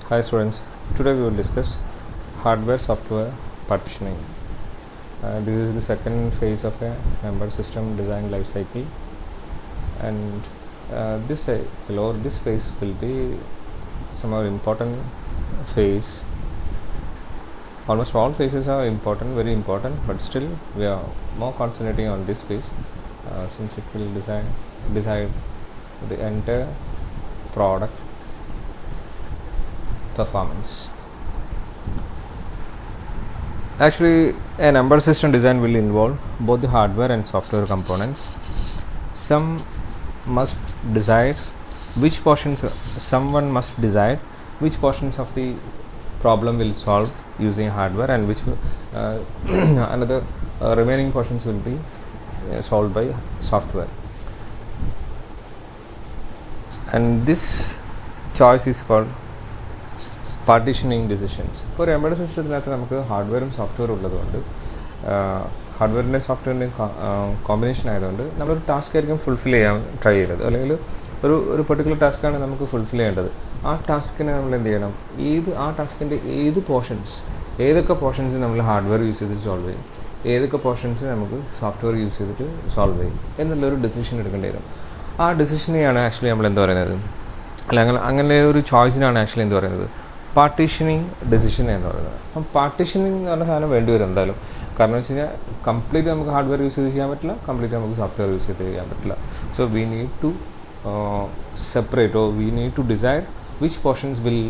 Hi students, today we will discuss hardware software partitioning. This is the second phase of a embedded system design life cycle, and this phase will be some of important phase. Almost all phases are important, very important, but still we are more concentrating on this phase since it will decide the entire product performance. Actually, an embedded system design will involve both the hardware and software components. Someone must decide which portions of the problem will solve using hardware, and which another remaining portions will be solved by software. And this choice is called partitioning decisions. ഇപ്പോൾ ഒരു embedded സിസ്റ്റത്തിനകത്ത് നമുക്ക് ഹാർഡ്വെയറും സോഫ്റ്റ്വെയറും ഉള്ളതുകൊണ്ട് ഹാർഡ്വെയറിൻ്റെയും സോഫ്റ്റ്വെയറിൻ്റെയും combination ആയതുകൊണ്ട് നമ്മളൊരു task ആയിരിക്കും fulfil ചെയ്യാൻ try ചെയ്യുന്നത്, അല്ലെങ്കിൽ ഒരു പെർട്ടിക്കുലർ ടാസ്ക്കാണ് നമുക്ക് ഫുൾഫിൽ ചെയ്യേണ്ടത്. ആ ടാസ്കിനെ നമ്മൾ എന്ത് ചെയ്യണം, ആ ടാസ്കിൻ്റെ ഏതൊക്കെ പോർഷൻസ് നമ്മൾ ഹാർഡ്വെയർ യൂസ് ചെയ്തിട്ട് സോൾവ് ചെയ്യും, ഏതൊക്കെ പോർഷൻസ് നമുക്ക് സോഫ്റ്റ്വെയർ യൂസ് ചെയ്തിട്ട് സോൾവ് ചെയ്യും എന്നുള്ളൊരു ഡിസിഷൻ എടുക്കേണ്ടി വരും. ആ ഡിസിഷനെയാണ് ആക്ച്വലി നമ്മൾ എന്ത് പറയുന്നത്, അല്ലെങ്കിൽ അങ്ങനെ ഒരു ചോയ്സിനാണ് ആക്ച്വലി എന്ത് പറയുന്നത്, പാർട്ടീഷനിങ് ഡിസിഷൻ എന്ന് പറയുന്നത്. അപ്പം പാർട്ടീഷനിങ് എന്ന് പറഞ്ഞ സാധനം വേണ്ടി വരും എന്തായാലും. കാരണം വെച്ച് കഴിഞ്ഞാൽ കംപ്ലീറ്റ് നമുക്ക് ഹാർഡ്വെയർ യൂസ് ചെയ്ത് ചെയ്യാൻ പറ്റില്ല, കംപ്ലീറ്റ് നമുക്ക് സോഫ്റ്റ്വെയർ യൂസ് ചെയ്ത് ചെയ്യാൻ പറ്റില്ല. So we need to separate, or we need to decide which portions will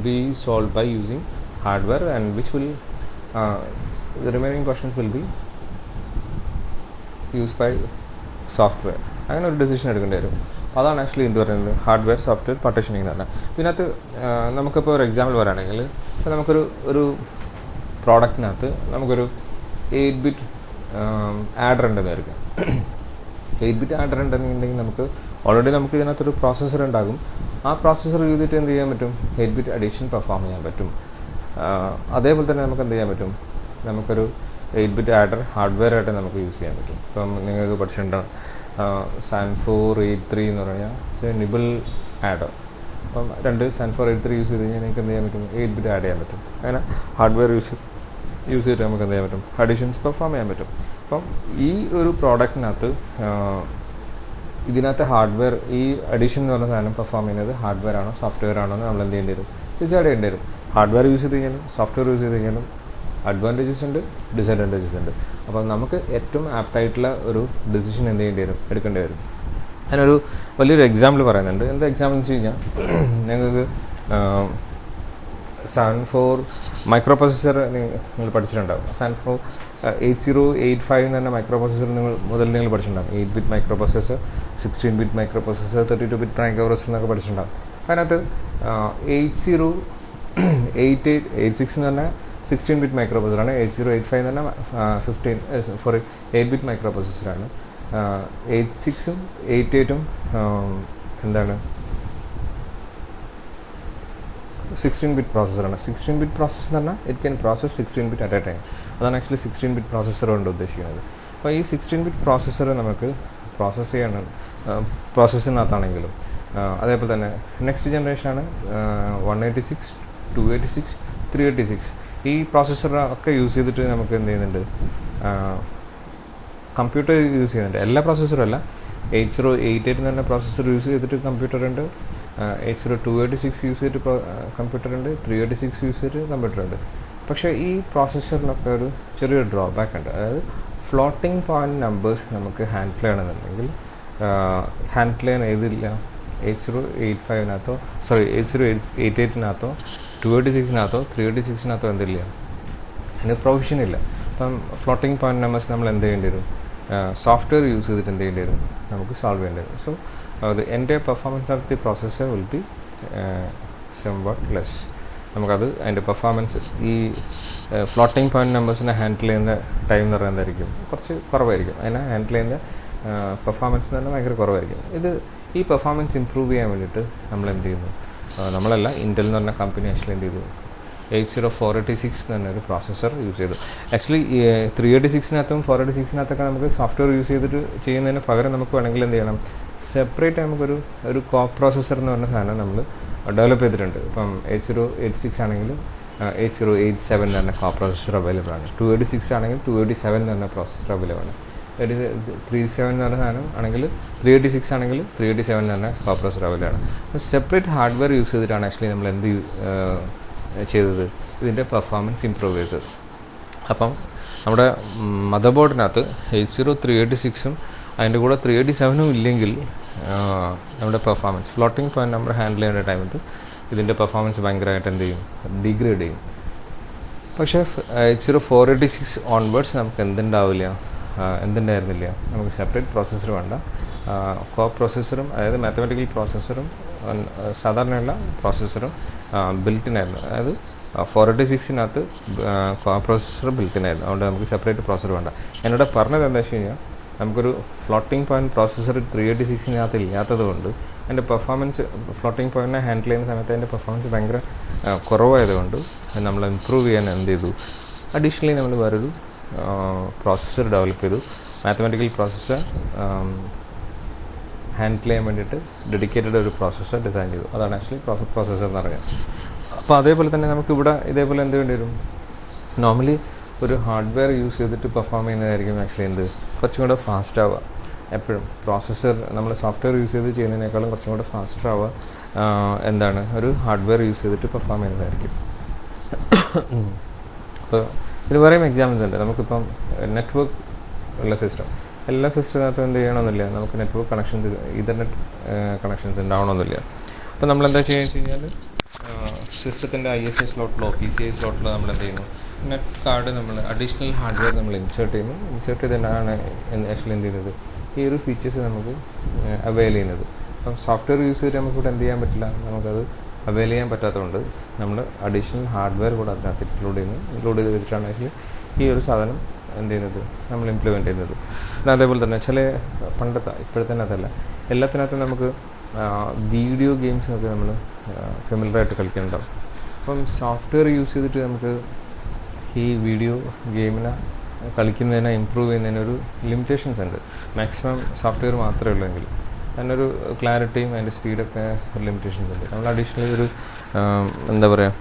be solve by using hardware and which will the remaining portions will be used by software. അങ്ങനെ ഒരു decision എടുക്കേണ്ടി വരും. അതാണ് actually എന്ത് പറയുന്നത്, hardware software partitioning എന്ന് പറഞ്ഞാൽ. പിന്നെ അത് നമുക്കിപ്പോൾ ഒരു എക്സാമ്പിൾ പറയുകയാണെങ്കിൽ, ഇപ്പോൾ നമുക്കൊരു പ്രോഡക്റ്റിനകത്ത് നമുക്കൊരു 8-bit ആഡർ ഉണ്ടെന്ന് വരിക. 8-bit ആഡർ ഉണ്ടെന്നുണ്ടെങ്കിൽ നമുക്ക് ഓൾറെഡി നമുക്ക് ഇതിനകത്തൊരു പ്രോസസ്സർ ഉണ്ടാകും. ആ പ്രോസസ്സർ ചെയ്തിട്ട് എന്ത് ചെയ്യാൻ പറ്റും, 8-bit അഡീഷൻ പെർഫോം ചെയ്യാൻ പറ്റും. അതേപോലെ തന്നെ നമുക്ക് എന്ത് ചെയ്യാൻ പറ്റും, നമുക്കൊരു 8-bit ആഡർ ഹാർഡ്വെയർ ആയിട്ട് നമുക്ക് യൂസ് ചെയ്യാൻ പറ്റും. ഇപ്പം നിങ്ങൾക്ക് പഠിച്ചിട്ടുണ്ടാകും SAN483 എന്ന് പറഞ്ഞാൽ നിബിൾ ആഡർ. അപ്പം 2 SAN483 യൂസ് ചെയ്ത് കഴിഞ്ഞാൽ നിങ്ങൾക്ക് എന്ത് ചെയ്യാൻ പറ്റും, 8-bit ആഡ് ചെയ്യാൻ പറ്റും. അങ്ങനെ ഹാർഡ്വെയർ യൂസ് ചെയ്തിട്ട് നമുക്ക് എന്ത് ചെയ്യാൻ പറ്റും, അഡീഷൻസ് പെർഫോം ചെയ്യാൻ പറ്റും. അപ്പം ഈ ഒരു പ്രോഡക്റ്റിനകത്ത് ഇതിനകത്ത് ഹാർഡ്വെയർ, ഈ അഡീഷൻ എന്ന് പറഞ്ഞ സാധനം പെർഫോം ചെയ്യുന്നത് ഹാർഡ്വെയർ ആണോ സോഫ്റ്റ്വെയർ ആണോ എന്ന് നമ്മൾ എന്ത് ചെയ്യേണ്ടി വരും, ഡിസൈഡ് ചെയ്യേണ്ടി വരും. ഹാർഡ്വെയർ യൂസ് ചെയ്ത് കഴിഞ്ഞാലും സോഫ്റ്റ്വെയർ യൂസ് ചെയ്ത് കഴിഞ്ഞാലും അഡ്വാൻറ്റേജസ് ഉണ്ട്, ഡിസഡ്വാൻറ്റേജസ് ഉണ്ട്. അപ്പോൾ നമുക്ക് ഏറ്റവും ആപ്റ്റായിട്ടുള്ള ഒരു ഡിസിഷൻ എന്ത് ചെയ്യേണ്ടി വരും, എടുക്കേണ്ടി വരും. ഞാനൊരു വലിയൊരു എക്സാമ്പിൾ പറയുന്നുണ്ട്. എന്താ എക്സാമ്പിൾ എന്ന് വെച്ച് കഴിഞ്ഞാൽ, ഞങ്ങൾക്ക് SAN4 മൈക്രോ പ്രൊസസ്സർ നിങ്ങൾ പഠിച്ചിട്ടുണ്ടാകും. SAN4 8085 എന്ന് പറഞ്ഞ മൈക്രോ പ്രൊസസ്സർ നിങ്ങൾ പഠിച്ചിട്ടുണ്ടാകും. 8-bit micro processor, 16-bit micro processor, 32-bit micro processor എന്നൊക്കെ പഠിച്ചിട്ടുണ്ടാകും. അതിനകത്ത് 8086 എന്ന് പറഞ്ഞാൽ 16-bit മൈക്രോ പ്രൊസസ്സറാണ്. 8085 എന്ന് പറഞ്ഞാൽ 8-bit മൈക്രോ പ്രൊസസ്സറാണ്. 86ഉം 88ഉം എന്താണ്, 16-bit പ്രോസസ്സറാണ്. 16-bit പ്രോസസ്സർ എന്ന് പറഞ്ഞാൽ it can process 16-bit at A time. അതാണ് ആക്ച്വലി 16-bit പ്രോസസ്സർ കൊണ്ട് ഉദ്ദേശിക്കുന്നത്. അപ്പോൾ ഈ 16-bit പ്രോസസ്സർ നമുക്ക് പ്രോസസ്സിനകത്താണെങ്കിലും അതേപോലെ തന്നെ നെക്സ്റ്റ് ജനറേഷനാണ് 186, 286, 386. ഈ പ്രോസസ്സറൊക്കെ യൂസ് ചെയ്തിട്ട് നമുക്ക് എന്ത് ചെയ്യുന്നുണ്ട്, കമ്പ്യൂട്ടർ യൂസ് ചെയ്യുന്നുണ്ട്. എല്ലാ പ്രോസസ്സറും അല്ല, 8088 എന്ന് പറഞ്ഞ പ്രോസസ്സർ യൂസ് ചെയ്തിട്ട് കമ്പ്യൂട്ടറുണ്ട്, 286 യൂസ് ചെയ്തിട്ട് കമ്പ്യൂട്ടറുണ്ട്, 386 യൂസ് ചെയ്തിട്ട് കമ്പ്യൂട്ടറുണ്ട്. പക്ഷേ ഈ പ്രോസസ്സറിനൊക്കെ ഒരു ചെറിയൊരു ഡ്രോബാക്ക് ഉണ്ട്. അതായത് ഫ്ലോട്ടിംഗ് പോയിൻറ്റ് നമ്പേഴ്സ് നമുക്ക് ഹാൻഡിൽ ചെയ്യണമെന്നുണ്ടെങ്കിൽ ഹാൻഡിൽ ചെയ്യാൻ ഏതില്ല, 8085-നകത്തോ 8088-നകത്തോ 286-നകത്തോ 386-നകത്തോ എന്തില്ല, അതിന് പ്രൊവിഷൻ ഇല്ല. അപ്പം ഫ്ലോട്ടിംഗ് പോയിൻറ്റ് നമ്പേഴ്സ് നമ്മൾ എന്ത് ചെയ്യേണ്ടി വരും, സോഫ്റ്റ്വെയർ യൂസ് ചെയ്തിട്ട് എന്ത് ചെയ്യേണ്ടി വരും, നമുക്ക് സോൾവ് ചെയ്യേണ്ടി വരും. So the entire performance of the processor will be somewhat less. നമുക്കത് അതിൻ്റെ പെർഫോമൻസ്, ഈ ഫ്ലോട്ടിംഗ് പോയിൻറ്റ് നമ്പേഴ്സിനെ ഹാൻഡിൽ ചെയ്യുന്ന ടൈം എന്ന് പറയുന്നതായിരിക്കും കുറച്ച് കുറവായിരിക്കും. അതിനെ ഹാൻഡിൽ ചെയ്യുന്ന പെർഫോമൻസ് എന്ന് പറഞ്ഞാൽ ഭയങ്കര കുറവായിരിക്കും. ഈ പെർഫോമൻസ് ഇമ്പ്രൂവ് ചെയ്യാൻ വേണ്ടിയിട്ട് നമ്മൾ എന്ത് ചെയ്യുന്നു, നമ്മളല്ല, ഇൻറ്റൽ എന്ന് പറഞ്ഞ കമ്പനി ആക്ച്വലി എന്ത് ചെയ്തു, 80486 എന്ന് പറഞ്ഞൊരു പ്രോസസ്സർ യൂസ് ചെയ്തു. ആക്ച്വലി 386-നകത്തും 486-നകത്തൊക്കെ നമുക്ക് സോഫ്റ്റ്വെയർ യൂസ് ചെയ്തിട്ട് ചെയ്യുന്നതിന് പകരം നമുക്ക് വേണമെങ്കിൽ എന്ത് ചെയ്യണം, സെപ്പറേറ്റ് നമുക്കൊരു കോ പ്രോസസ്സർ എന്ന് പറഞ്ഞ സാധനം നമ്മൾ ഡെവലപ്പ് ചെയ്തിട്ടുണ്ട്. ഇപ്പം 8086 ആണെങ്കിൽ 8087 തന്നെ കോ പ്രോസസ്സർ അവൈലബിൾ ആണ്. 286 ആണെങ്കിൽ 287 തന്നെ പ്രോസസ്സർ അവൈലബിൾ ആണ്. 37 എന്ന് പറഞ്ഞ സാധനം ആണെങ്കിൽ 386 ആണെങ്കിൽ 387 തന്നെ കോ പ്രോസസ്സർ അവൈലബിൾ ആണ്. അപ്പോൾ സെപ്പറേറ്റ് ഹാർഡ്വെയർ യൂസ് ചെയ്തിട്ടാണ് ആക്ച്വലി നമ്മൾ എന്ത് ചെയ്തത്, ഇതിൻ്റെ പെർഫോമൻസ് ഇമ്പ്രൂവ് ചെയ്തത്. അപ്പം നമ്മുടെ മദർ ബോർഡിനകത്ത് 80386ഉം അതിൻ്റെ കൂടെ 387ഉം ഇല്ലെങ്കിൽ നമ്മുടെ performance floating point number handle ചെയ്യുന്ന ടൈമത്ത് ഇതിൻ്റെ പെർഫോമൻസ് ഭയങ്കരമായിട്ട് എന്ത് ചെയ്യും, ഡിഗ്രേഡ് ചെയ്യും. പക്ഷേ 80486 ഓൺവേർഡ്സ് നമുക്ക് എന്തുണ്ടായിരുന്നില്ല, നമുക്ക് സെപ്പറേറ്റ് പ്രോസസ്സർ വേണ്ട, കോ പ്രോസസ്സറും അതായത് മാത്തമാറ്റിക്കൽ പ്രോസസ്സറും സാധാരണയുള്ള പ്രോസസ്സറും ബിൽറ്റിൻ ആയിരുന്നു. അതായത് 486-നകത്ത് കോ പ്രോസസ്സർ ബിൽറ്റിൻ ആയിരുന്നു. അതുകൊണ്ട് നമുക്ക് സെപ്പറേറ്റ് പ്രോസസ്സർ വേണ്ട. എന്നോട് പറഞ്ഞത് എന്താ വെച്ച് കഴിഞ്ഞാൽ നമുക്കൊരു ഫ്ലോട്ടിംഗ് പോയിൻറ്റ് പ്രോസസ്സർ 386-നകത്ത് ഇല്ലാത്തത് കൊണ്ട് അതിൻ്റെ പെർഫോമൻസ് ഫ്ലോട്ടിംഗ് പോയിൻറ്റിനെ ഹാൻഡിൽ ചെയ്യുന്ന സമയത്ത് അതിൻ്റെ പെർഫോമൻസ് ഭയങ്കര കുറവായതുകൊണ്ട് നമ്മൾ ഇമ്പ്രൂവ് ചെയ്യാൻ എന്ത് ചെയ്തു, അഡീഷണലി നമ്മൾ വേറൊരു പ്രോസസ്സർ ഡെവലപ്പ് ചെയ്തു. മാത്തമാറ്റിക്കൽ പ്രോസസ്സർ ഹാൻഡിൽ ചെയ്യാൻ വേണ്ടിയിട്ട് ഡെഡിക്കേറ്റഡ് ഒരു പ്രോസസ്സർ ഡിസൈൻ ചെയ്തു. അതാണ് ആക്ച്വലി പ്രോസസ്സർ എന്ന് പറയുന്നത്. അപ്പോൾ അതേപോലെ തന്നെ നമുക്കിവിടെ ഇതേപോലെ എന്ത് വേണ്ടി വരും, നോർമലി ഒരു ഹാർഡ്വെയർ യൂസ് ചെയ്തിട്ട് പെർഫോം ചെയ്യുന്നതായിരിക്കും ആക്ച്വലി കുറച്ചും കൂടെ ഫാസ്റ്റ് ആവുക. എപ്പോഴും പ്രോസസ്സർ നമ്മൾ സോഫ്റ്റ്വെയർ യൂസ് ചെയ്ത് ചെയ്യുന്നതിനേക്കാളും കുറച്ചും കൂടെ ഫാസ്റ്റർ ആവുക ഒരു ഹാർഡ്വെയർ യൂസ് ചെയ്തിട്ട് പെർഫോം ചെയ്യുന്നതായിരിക്കും. അപ്പോൾ ഇതിന് വേറെയും എക്സാമ്പിൾസ് ഉണ്ട്. നമുക്കിപ്പം നെറ്റ്വർക്ക് ഉള്ള സിസ്റ്റം, എല്ലാ സിസ്റ്റത്തിനകത്തും എന്ത് ചെയ്യണമെന്നില്ല, നമുക്ക് നെറ്റ്വർക്ക് കണക്ഷൻസ് ഇൻ്റർനെറ്റ് കണക്ഷൻസ് ഉണ്ടാവണമെന്നില്ല. അപ്പോൾ നമ്മളെന്താ ചെയ്യുക വെച്ച് കഴിഞ്ഞാൽ സിസ്റ്റത്തിൻ്റെ ISA സ്ലോട്ടിലോ PCI സ്ലോട്ടിലോ നമ്മൾ എന്ത് ചെയ്യുന്നു, നെറ്റ് കാർഡ് നമ്മൾ അഡീഷണൽ ഹാർഡ്വെയർ നമ്മൾ ഇൻസേർട്ട് ചെയ്തിട്ടാണ് ആക്ച്വലി എന്ത് ചെയ്യുന്നത്, ഈ ഒരു ഫീച്ചേഴ്സ് നമുക്ക് അവൈൽ ചെയ്യുന്നത്. അപ്പം സോഫ്റ്റ്വെയർ യൂസ് ചെയ്തിട്ട് നമുക്കിവിടെ എന്ത് ചെയ്യാൻ പറ്റില്ല, നമുക്കത് അവൈൽ ചെയ്യാൻ പറ്റാത്തതുകൊണ്ട് നമ്മൾ അഡീഷണൽ ഹാർഡ്വെയർ കൂടെ അതിനകത്ത് ഇൻക്ലൂഡ് ചെയ്ത് വെച്ചിട്ടാണ് ആക്ച്വലി ഈ ഒരു സാധനം എന്ത് ചെയ്യുന്നത്, നമ്മൾ ഇംപ്ലിമെൻറ്റ് ചെയ്യുന്നത്. പിന്നെ അതേപോലെ തന്നെ ചില ഇപ്പോഴത്തെ അതല്ല, എല്ലാത്തിനകത്തും നമുക്ക് വീഡിയോ ഗെയിംസൊക്കെ നമ്മൾ ഫെമിലറായിട്ട് കളിക്കുന്നുണ്ടാവും. അപ്പം സോഫ്റ്റ്വെയർ യൂസ് ചെയ്തിട്ട് നമുക്ക് ഈ വീഡിയോ ഗെയിമിനെ കളിക്കുന്നതിനെ ഇമ്പ്രൂവ് ചെയ്യുന്നതിന് ഒരു ലിമിറ്റേഷൻസ് ഉണ്ട്. മാക്സിമം സോഫ്റ്റ്വെയർ മാത്രമേ ഉള്ളെങ്കിൽ അതിനൊരു ക്ലാരിറ്റിയും അതിൻ്റെ സ്പീഡൊക്കെ ഒരു ലിമിറ്റേഷൻസ് ഉണ്ട്. നമ്മൾ അഡീഷണലി ഒരു എന്താ പറയുക,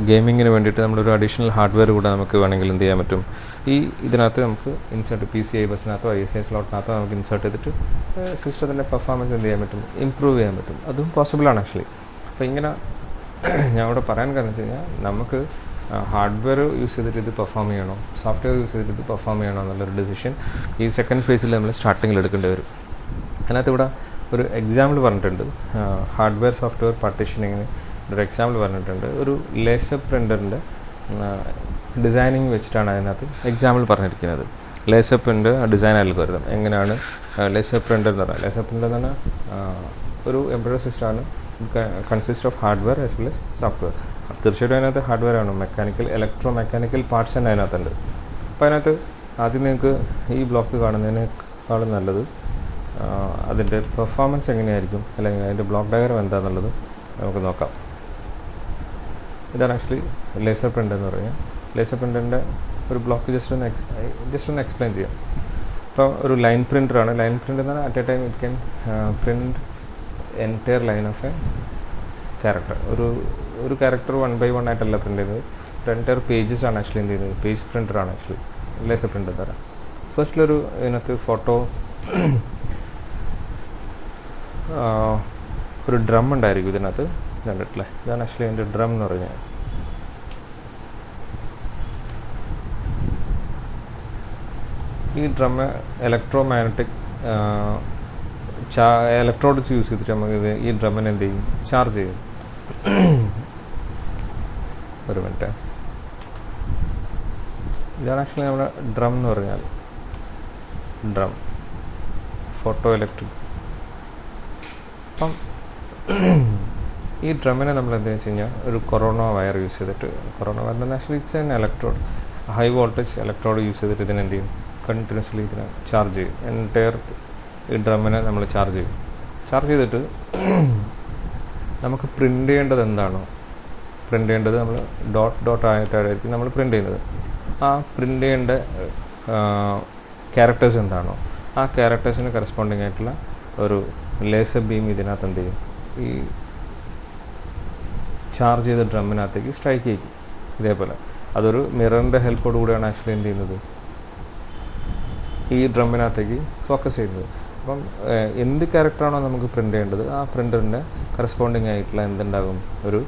ഗെയിമിങ്ങിന് വേണ്ടിയിട്ട് നമ്മളൊരു അഡീഷണൽ ഹാർഡ്വെയർ കൂടെ നമുക്ക് വേണമെങ്കിൽ എന്ത് ചെയ്യാൻ പറ്റും, ഇതിനകത്ത് നമുക്ക് ഇൻസേർട്ട് PCI ബസ്സിനകത്തോ ISA സ്ലോട്ടിനകത്തോ നമുക്ക് ഇൻസേർട്ട് ചെയ്തിട്ട് സിസ്റ്റത്തിൻ്റെ പെർഫോമൻസ് എന്ത് ചെയ്യാൻ പറ്റും, ഇമ്പ്രൂവ് ചെയ്യാൻ പറ്റും. അതും പോസിബിളാണ് ആക്ച്വലി. അപ്പോൾ ഇങ്ങനെ ഞാൻ ഇവിടെ പറയാൻ കാരണം വെച്ച് കഴിഞ്ഞാൽ നമുക്ക് ഹാർഡ്വെയർ യൂസ് ചെയ്തിട്ട് ഇത് പെർഫോം ചെയ്യണോ, സോഫ്റ്റ്വെയർ യൂസ് ചെയ്തിട്ട് ഇത് പെർഫോം ചെയ്യണോ എന്നുള്ളൊരു ഡിസിഷൻ ഈ സെക്കൻഡ് ഫേസിൽ നമ്മൾ സ്റ്റാർട്ടിങ്ങിൽ എടുക്കേണ്ടി വരും. അതിനകത്ത് ഇവിടെ ഒരു എക്സാമ്പിൾ പറഞ്ഞിട്ടുണ്ട്, ഹാർഡ്വെയർ സോഫ്റ്റ്വെയർ പാർട്ടീഷനിങ്ങിന് ഒരു എക്സാമ്പിൾ പറഞ്ഞിട്ടുണ്ട്. ഒരു ലേസർ പ്രിൻ്ററിൻ്റെ ഡിസൈനിങ് വെച്ചിട്ടാണ് അതിനകത്ത് എക്സാമ്പിൾ പറഞ്ഞിരിക്കുന്നത്. ലേസർ പ്രിൻ്റ് ഡിസൈൻ അൽഗോരിതം എങ്ങനെയാണ് ലേസർ പ്രിൻ്റർ എന്ന് പറഞ്ഞാൽ, ലേസർ പ്രിൻ്റർ എന്ന് പറഞ്ഞാൽ ഒരു എംബഡഡ് സിസ്റ്റമാണ്, consist of hardware as well as software. തീർച്ചയായിട്ടും അതിനകത്ത് ഹാർഡ്വെയർ ആണ്, ഇലക്ട്രോ മെക്കാനിക്കൽ പാർട്സ് തന്നെ അതിനകത്തുണ്ട്. അപ്പോൾ അതിനകത്ത് ആദ്യം നിങ്ങൾക്ക് ഈ ബ്ലോക്ക് കാണുന്നതിനേക്കാളും നല്ലത് അതിൻ്റെ പെർഫോമൻസ് എങ്ങനെയായിരിക്കും, അല്ലെങ്കിൽ അതിൻ്റെ ബ്ലോക്ക് ഡയഗ്രം എന്താണെന്നുള്ളത് നമുക്ക് നോക്കാം. ഇതാണ് ആക്ച്വലി ലേസർ പ്രിൻ്റ് എന്ന് പറയുന്നത്. ലേസർ പ്രിൻ്റിൻ്റെ ഒരു ബ്ലോക്ക് ജസ്റ്റ് ഒന്ന് എക്സ്പ്ലെയിൻ ചെയ്യാം. ഇപ്പോൾ ഒരു ലൈൻ പ്രിൻ്ററാണ്. ലൈൻ പ്രിൻ്റ് എന്ന് പറഞ്ഞാൽ at A time it can print entire line of A character. ഒരു ക്യാരക്ടർ 1 by 1 ആയിട്ടല്ല പ്രിൻ്റ് ചെയ്യുന്നത്, ഒരു എൻറ്റയർ പേജസ് ആണ് ആക്ച്വലി എന്ത് ചെയ്യുന്നത്, പേജ് പ്രിൻ്ററാണ് ആക്ച്വലി ലേസർ പ്രിൻ്റ് എന്ന് പറയാം. ഫസ്റ്റിലൊരു ഇതിനകത്ത് ഫോട്ടോ ഒരു ഡ്രം ഉണ്ടായിരിക്കും ഇതിനകത്ത്, കണ്ടിട്ടില്ലേ, ഇതാണ് ആക്ച്വലി അതിൻ്റെ ഡ്രം എന്ന് പറഞ്ഞാൽ. ഈ drum electro magnetic electrodes use ചെയ്തിട്ട് നമുക്ക് ഈ ഡ്രമ്മിനെ എന്ത് ചെയ്യും, ചാർജ് ചെയ്യും. ഒരു മിനിറ്റ്, ഇതാണ് ആക്ച്വലി നമ്മുടെ ഡ്രം എന്ന് പറഞ്ഞാൽ, ഡ്രം ഫോട്ടോ ഇലക്ട്രിക്. അപ്പം ഈ ഡ്രമ്മിനെ നമ്മൾ എന്താ വെച്ച് കഴിഞ്ഞാൽ ഒരു കൊറോണ വയർ യൂസ് ചെയ്തിട്ട്, കൊറോണ വയർ എന്ന് actually it's an electrode, high voltage electrode use ചെയ്തിട്ട് ഇതിനെന്ത് ചെയ്യും, കണ്ടിന്യൂസ്ലി ഇതിനെ ചാർജ് ചെയ്യും. എൻറ്റയർ ഈ ഡ്രമ്മിനെ നമ്മൾ ചാർജ് ചെയ്തിട്ട് നമുക്ക് പ്രിൻ്റ് ചെയ്യേണ്ടത് എന്താണോ, പ്രിൻ്റ് ചെയ്യേണ്ടത് നമ്മൾ ഡോട്ട് ആയിട്ടായിരിക്കും നമ്മൾ പ്രിൻ്റ് ചെയ്യുന്നത്. ആ പ്രിൻ്റ് ചെയ്യേണ്ട ക്യാരക്ടേഴ്സ് എന്താണോ ആ ക്യാരക്ടേഴ്സിന് കറസ്പോണ്ടിങ് ആയിട്ടുള്ള ഒരു ലേസർ ബീം ഇതിനകത്ത് എന്ത് ചെയ്യും, ഈ ചാർജ് ചെയ്ത ഡ്രമ്മിനകത്തേക്ക് സ്ട്രൈക്ക് ചെയ്യും. ഇതേപോലെ അതൊരു മിററിൻ്റെ ഹെൽപ്പോട് കൂടിയാണ് ആക്ച്വലി എന്ത് ചെയ്യുന്നത്, ഈ ഡ്രമ്മിനകത്തേക്ക് ഫോക്കസ് ചെയ്യുന്നത്. അപ്പം എന്ത് ക്യാരക്ടറാണോ നമുക്ക് പ്രിൻ്റ് ചെയ്യേണ്ടത് ആ പ്രിൻ്ററിൻ്റെ കറസ്പോണ്ടിങ് ആയിട്ടുള്ള എന്തുണ്ടാകും, ഒരു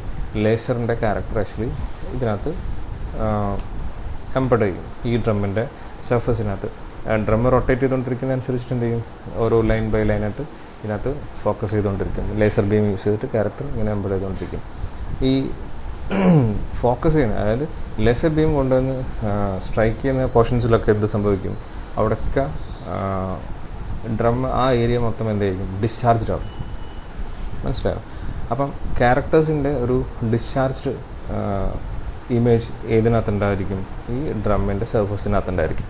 ലേസറിൻ്റെ ക്യാരക്ടർ ആക്ച്വലി ഇതിനകത്ത് എംബഡ് ചെയ്യും ഈ ഡ്രമ്മിൻ്റെ സർഫസിനകത്ത്. ഡ്രമ്മ് റൊട്ടേറ്റ് ചെയ്തുകൊണ്ടിരിക്കുന്ന അനുസരിച്ചിട്ട് എന്ത് ചെയ്യും, ഓരോ ലൈൻ ബൈ ലൈനായിട്ട് ഇതിനകത്ത് ഫോക്കസ് ചെയ്തുകൊണ്ടിരിക്കും. ലേസർ ബീം യൂസ് ചെയ്തിട്ട് ക്യാരക്ടർ ഇങ്ങനെ എംബഡ് ചെയ്തുകൊണ്ടിരിക്കും. ഈ ഫോക്കസ് ചെയ്യുന്ന, അതായത് ലേസർ ബീം കൊണ്ടുവന്ന് സ്ട്രൈക്ക് ചെയ്യുന്ന പോർഷൻസിലൊക്കെ എന്ത് സംഭവിക്കും, അവിടെയൊക്കെ ഡ്രം ആ ഏരിയ മൊത്തം എന്തായിരിക്കും, ഡിസ്ചാർജ്ഡ് ആവും. മനസ്സിലായോ? അപ്പം ക്യാരക്ടേഴ്സിൻ്റെ ഒരു ഡിസ്ചാർജ്ഡ് ഇമേജ് ഏതിനകത്തുണ്ടായിരിക്കും, ഈ ഡ്രമ്മിൻ്റെ സർഫസിനകത്തുണ്ടായിരിക്കും.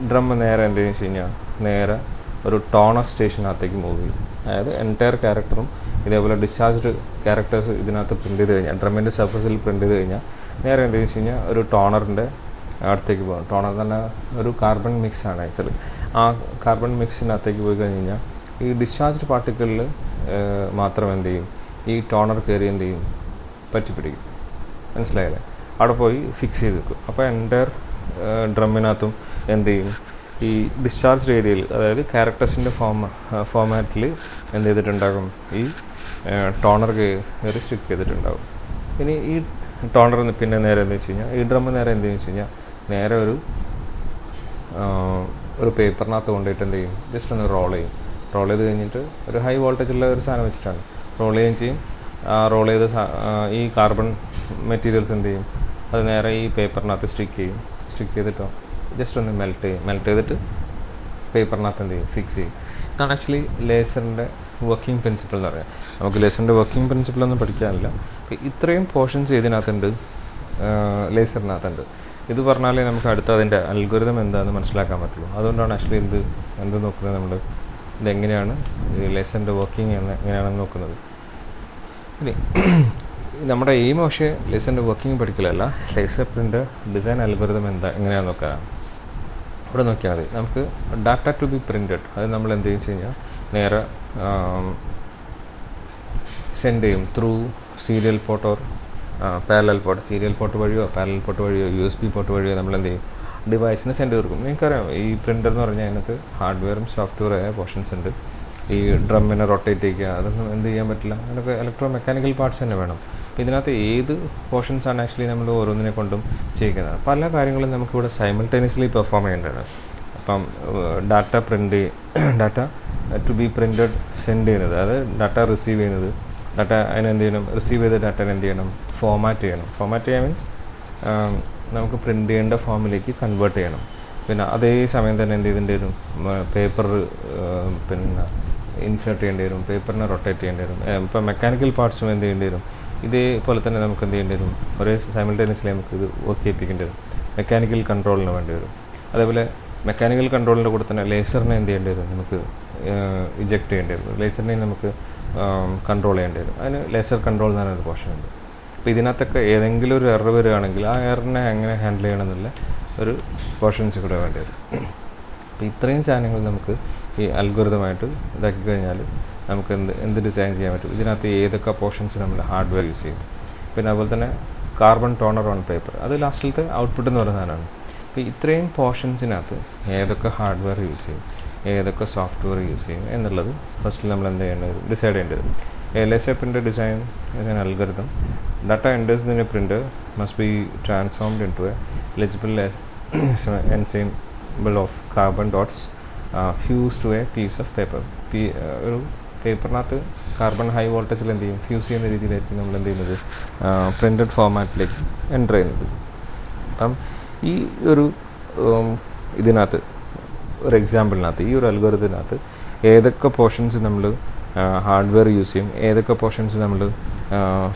ഡ്രം നേരെ എന്ത് ചെയ്യുക വെച്ച് കഴിഞ്ഞാൽ നേരെ ഒരു ടോണർ സ്റ്റേഷനകത്തേക്ക് മൂവ് ചെയ്യും. അതായത് എൻറ്റയർ ക്യാരക്ടറും ഇതേപോലെ ഡിസ്ചാർജ്ഡ് ക്യാരക്ടേഴ്സ് ഇതിനകത്ത് പ്രിൻ്റ് ചെയ്ത് കഴിഞ്ഞാൽ, ഡ്രമ്മിൻ്റെ സർഫസിൽ പ്രിൻ്റ് ചെയ്ത് കഴിഞ്ഞാൽ നേരെ എന്ത് വെച്ച് കഴിഞ്ഞാൽ ഒരു ടോണറിൻ്റെ അടുത്തേക്ക് പോകും. ടോണർ തന്നെ ഒരു കാർബൺ മിക്സ് ആണ് ആക്ച്വലി. ആ കാർബൺ മിക്സിനകത്തേക്ക് പോയി കഴിഞ്ഞ് കഴിഞ്ഞാൽ ഈ ഡിസ്ചാർജ്ഡ് പാർട്ടിക്കിളിൽ മാത്രം എന്ത് ചെയ്യും, ഈ ടോണർ കയറി എന്ത് ചെയ്യും, പറ്റിപ്പിടിക്കും. മനസ്സിലായില്ലേ? അവിടെ പോയി ഫിക്സ് ചെയ്ത് വെക്കും. അപ്പോൾ എൻറ്റയർ ഡ്രമ്മിനകത്തും എന്ത് ചെയ്യും, ഈ ഡിസ്ചാർജ് ഏരിയയിൽ, അതായത് ക്യാരക്ടേഴ്സിൻ്റെ ഫോമാറ്റിൽ എന്ത് ചെയ്തിട്ടുണ്ടാകും, ഈ ടോണർ കയറി സ്റ്റിക്ക് ചെയ്തിട്ടുണ്ടാകും. ഇനി ഈ ടോണർ പിന്നെ നേരെ എന്താ വെച്ച് കഴിഞ്ഞാൽ, ഈ ഡ്രമ്മ് നേരെ എന്ത് വെച്ച് കഴിഞ്ഞാൽ നേരെ ഒരു പേപ്പറിനകത്ത് കൊണ്ടുപോയിട്ട് എന്ത് ചെയ്യും, ജസ്റ്റ് ഒന്ന് റോൾ ചെയ്യും. റോൾ ചെയ്ത് കഴിഞ്ഞിട്ട് ഒരു ഹൈ വോൾട്ടേജുള്ള ഒരു സാധനം വെച്ചിട്ടാണ് റോൾ ചെയ്യുകയും ചെയ്യും. റോൾ ചെയ്ത് ഈ കാർബൺ മെറ്റീരിയൽസ് എന്ത് ചെയ്യും, അത് നേരെ ഈ പേപ്പറിനകത്ത് സ്റ്റിക്ക് ചെയ്യും. സ്റ്റിക്ക് ചെയ്തിട്ടോ ജസ്റ്റ് ഒന്ന് മെൽറ്റ് ചെയ്തിട്ട് പേപ്പറിനകത്ത് എന്ത് ചെയ്യും, ഫിക്സ് ചെയ്യും. ഇതാണ് ആക്ച്വലി ലേസറിൻ്റെ വർക്കിംഗ് പ്രിൻസിപ്പിൾ എന്ന് പറയാം. നമുക്ക് ലേസറിൻ്റെ വർക്കിംഗ് പ്രിൻസിപ്പിളൊന്നും പഠിക്കാനില്ല. ഇത്രയും പോർഷൻസ് ഇതിനകത്തുണ്ട്, ലേസറിനകത്തുണ്ട്. ഇത് പറഞ്ഞാലേ നമുക്ക് അടുത്ത അതിൻ്റെ അൽഗോരിതം എന്താണെന്ന് മനസ്സിലാക്കാൻ പറ്റുള്ളൂ. അതുകൊണ്ടാണ് ആക്ച്വലി എന്ത് നോക്കുന്നത്, നമ്മൾ ഇതെങ്ങനെയാണ് ഈ ലേസറിൻ്റെ വർക്കിംഗ് എങ്ങനെയാണെന്ന് നോക്കുന്നത്. ഇനി നമ്മുടെ എയിം പക്ഷേ ലേസറിൻ്റെ വർക്കിംഗ് പഠിക്കലല്ല, ലേസർ പ്രിൻ്റ് ഡിസൈൻ അൽഗോരിതം എങ്ങനെയാണെന്ന് നോക്കാം. ഇവിടെ നോക്കിയാൽ മതി. നമുക്ക് ഡാറ്റ ടു ബി പ്രിൻറ്റഡ്, അത് നമ്മൾ എന്ത് വെച്ച് കഴിഞ്ഞാൽ നേരെ സെൻഡ് ചെയ്യും through serial port or parallel port. Serial port വഴിയോ പാരലൽ പോർട്ട് വഴിയോ USB പോർട്ട് വഴിയോ നമ്മൾ എന്ത് ചെയ്യും, ഡിവൈസിന് സെൻഡ് കൊടുക്കും. നിങ്ങൾക്കറിയാം ഈ പ്രിൻ്റർ എന്ന് പറഞ്ഞാൽ അതിനകത്ത് ഹാർഡ്വെയറും സോഫ്റ്റ്വെയറായ പോർഷൻസ് ഉണ്ട്. ഈ ഡ്രമ്മിനെ റൊട്ടേറ്റ് ചെയ്യുക, അതൊന്നും എന്ത് ചെയ്യാൻ പറ്റില്ല, അതിനൊക്കെ ഇലക്ട്രോ മെക്കാനിക്കൽ പാർട്സ് തന്നെ വേണം. അപ്പോൾ ഇതിനകത്ത് ഏത് പോർഷൻസാണ് ആക്ച്വലി നമ്മൾ ഓരോന്നിനെ കൊണ്ടും ചെയ്യിക്കുന്നത്. പല കാര്യങ്ങളും നമുക്കിവിടെ സൈമിൾട്ടേനിയസ്ലി പെർഫോം ചെയ്യേണ്ടതാണ്. അപ്പം data to be printed send ചെയ്യുന്നത്, അതായത് ഡാറ്റ റിസീവ് ചെയ്യുന്നത്, ഡാറ്റ അതിനെന്ത് ചെയ്യണം, റിസീവ് ചെയ്ത ഡാറ്റനെ എന്ത് ചെയ്യണം, ഫോമാറ്റ് ചെയ്യണം. ഫോമാറ്റ് ചെയ്യാൻ മീൻസ് നമുക്ക് പ്രിൻ്റ് ചെയ്യേണ്ട ഫോമിലേക്ക് കൺവേർട്ട് ചെയ്യണം. പിന്നെ അതേ സമയം തന്നെ എന്ത് ചെയ്യേണ്ടി വരും, പേപ്പർ പിന്നെ ഇൻസേർട്ട് ചെയ്യേണ്ടി വരും, പേപ്പറിനെ റൊട്ടേറ്റ് ചെയ്യേണ്ടി വരും. ഇപ്പോൾ മെക്കാനിക്കൽ പാർട്സും എന്ത് ചെയ്യേണ്ടി വരും, ഇതേപോലെ തന്നെ നമുക്ക് എന്ത് ചെയ്യേണ്ടി വരും, ഒരേ സൈമിൾട്ടേനിയസ്ലി നമുക്ക് ഇത് വർക്ക് ചെയ്യിപ്പിക്കേണ്ടി വരും. മെക്കാനിക്കൽ കൺട്രോളിന് വേണ്ടി വരും. അതേപോലെ മെക്കാനിക്കൽ കൺട്രോളിൻ്റെ കൂടെ തന്നെ ലേസറിനെ എന്ത് ചെയ്യേണ്ടി വരും, നമുക്ക് ഇജക്റ്റ് ചെയ്യേണ്ടി വരും. ലേസറിനെ നമുക്ക് കൺട്രോൾ ചെയ്യേണ്ടി വരും. അതിന് ലേസർ കൺട്രോൾ എന്ന് പറയുന്നൊരു പോർഷൻ ഉണ്ട്. അപ്പോൾ ഇതിനകത്തൊക്കെ ഏതെങ്കിലും ഒരു എറർ വരികയാണെങ്കിൽ ആ എററിനെ എങ്ങനെ ഹാൻഡിൽ ചെയ്യണമെന്നുള്ള ഒരു പോർഷൻസ് കൂടെ വേണ്ടി വരും. അപ്പോൾ ഇത്രയും സാധനങ്ങൾ നമുക്ക് ഈ അൽഗോരിതമായിട്ട് ഇതാക്കി കഴിഞ്ഞാൽ നമുക്ക് എന്ത് ഡിസൈൻ ചെയ്യാൻ പറ്റും. ഇതിനകത്ത് ഏതൊക്കെ പോർഷൻസ് നമ്മൾ ഹാർഡ്വെയർ യൂസ് ചെയ്യും. പിന്നെ അതുപോലെ തന്നെ കാർബൺ ടോണർ ഓൺ പേപ്പർ, അത് ലാസ്റ്റിലത്തെ ഔട്ട്പുട്ട് എന്ന് പറയുന്ന സാധനമാണ്. അപ്പോൾ ഇത്രയും പോർഷൻസിനകത്ത് ഏതൊക്കെ ഹാർഡ്വെയർ യൂസ് ചെയ്യും, ഏതൊക്കെ സോഫ്റ്റ്വെയർ യൂസ് ചെയ്യും എന്നുള്ളത് ഫസ്റ്റിൽ നമ്മൾ എന്ത് ചെയ്യേണ്ടത്, ഡിസൈഡ് ചെയ്യേണ്ടി വരും. Laser printer design is an algorithm. Data enters in a printer must be transformed into a legible ensemble of carbon dots fused to a piece of paper. ഒരു പേപ്പറിനകത്ത് കാർബൺ ഹൈ വോൾട്ടേജിൽ എന്ത് ചെയ്യും, ഫ്യൂസ് ചെയ്യുന്ന രീതിയിലായിരിക്കും നമ്മൾ എന്ത് ചെയ്യുന്നത്, പ്രിൻറ്റഡ് ഫോമാറ്റിലേക്ക് എൻ്റർ ചെയ്യുന്നത്. അപ്പം ഈ ഒരു ഇതിനകത്ത് ഒരു എക്സാമ്പിളിനകത്ത് ഈ ഒരു അൽഗോരിതത്തിനകത്ത് ഏതൊക്കെ പോർഷൻസ് നമ്മൾ ഹാർഡ്വെയർ യൂസ് ചെയ്യും, ഏതൊക്കെ പോർഷൻസ് നമ്മൾ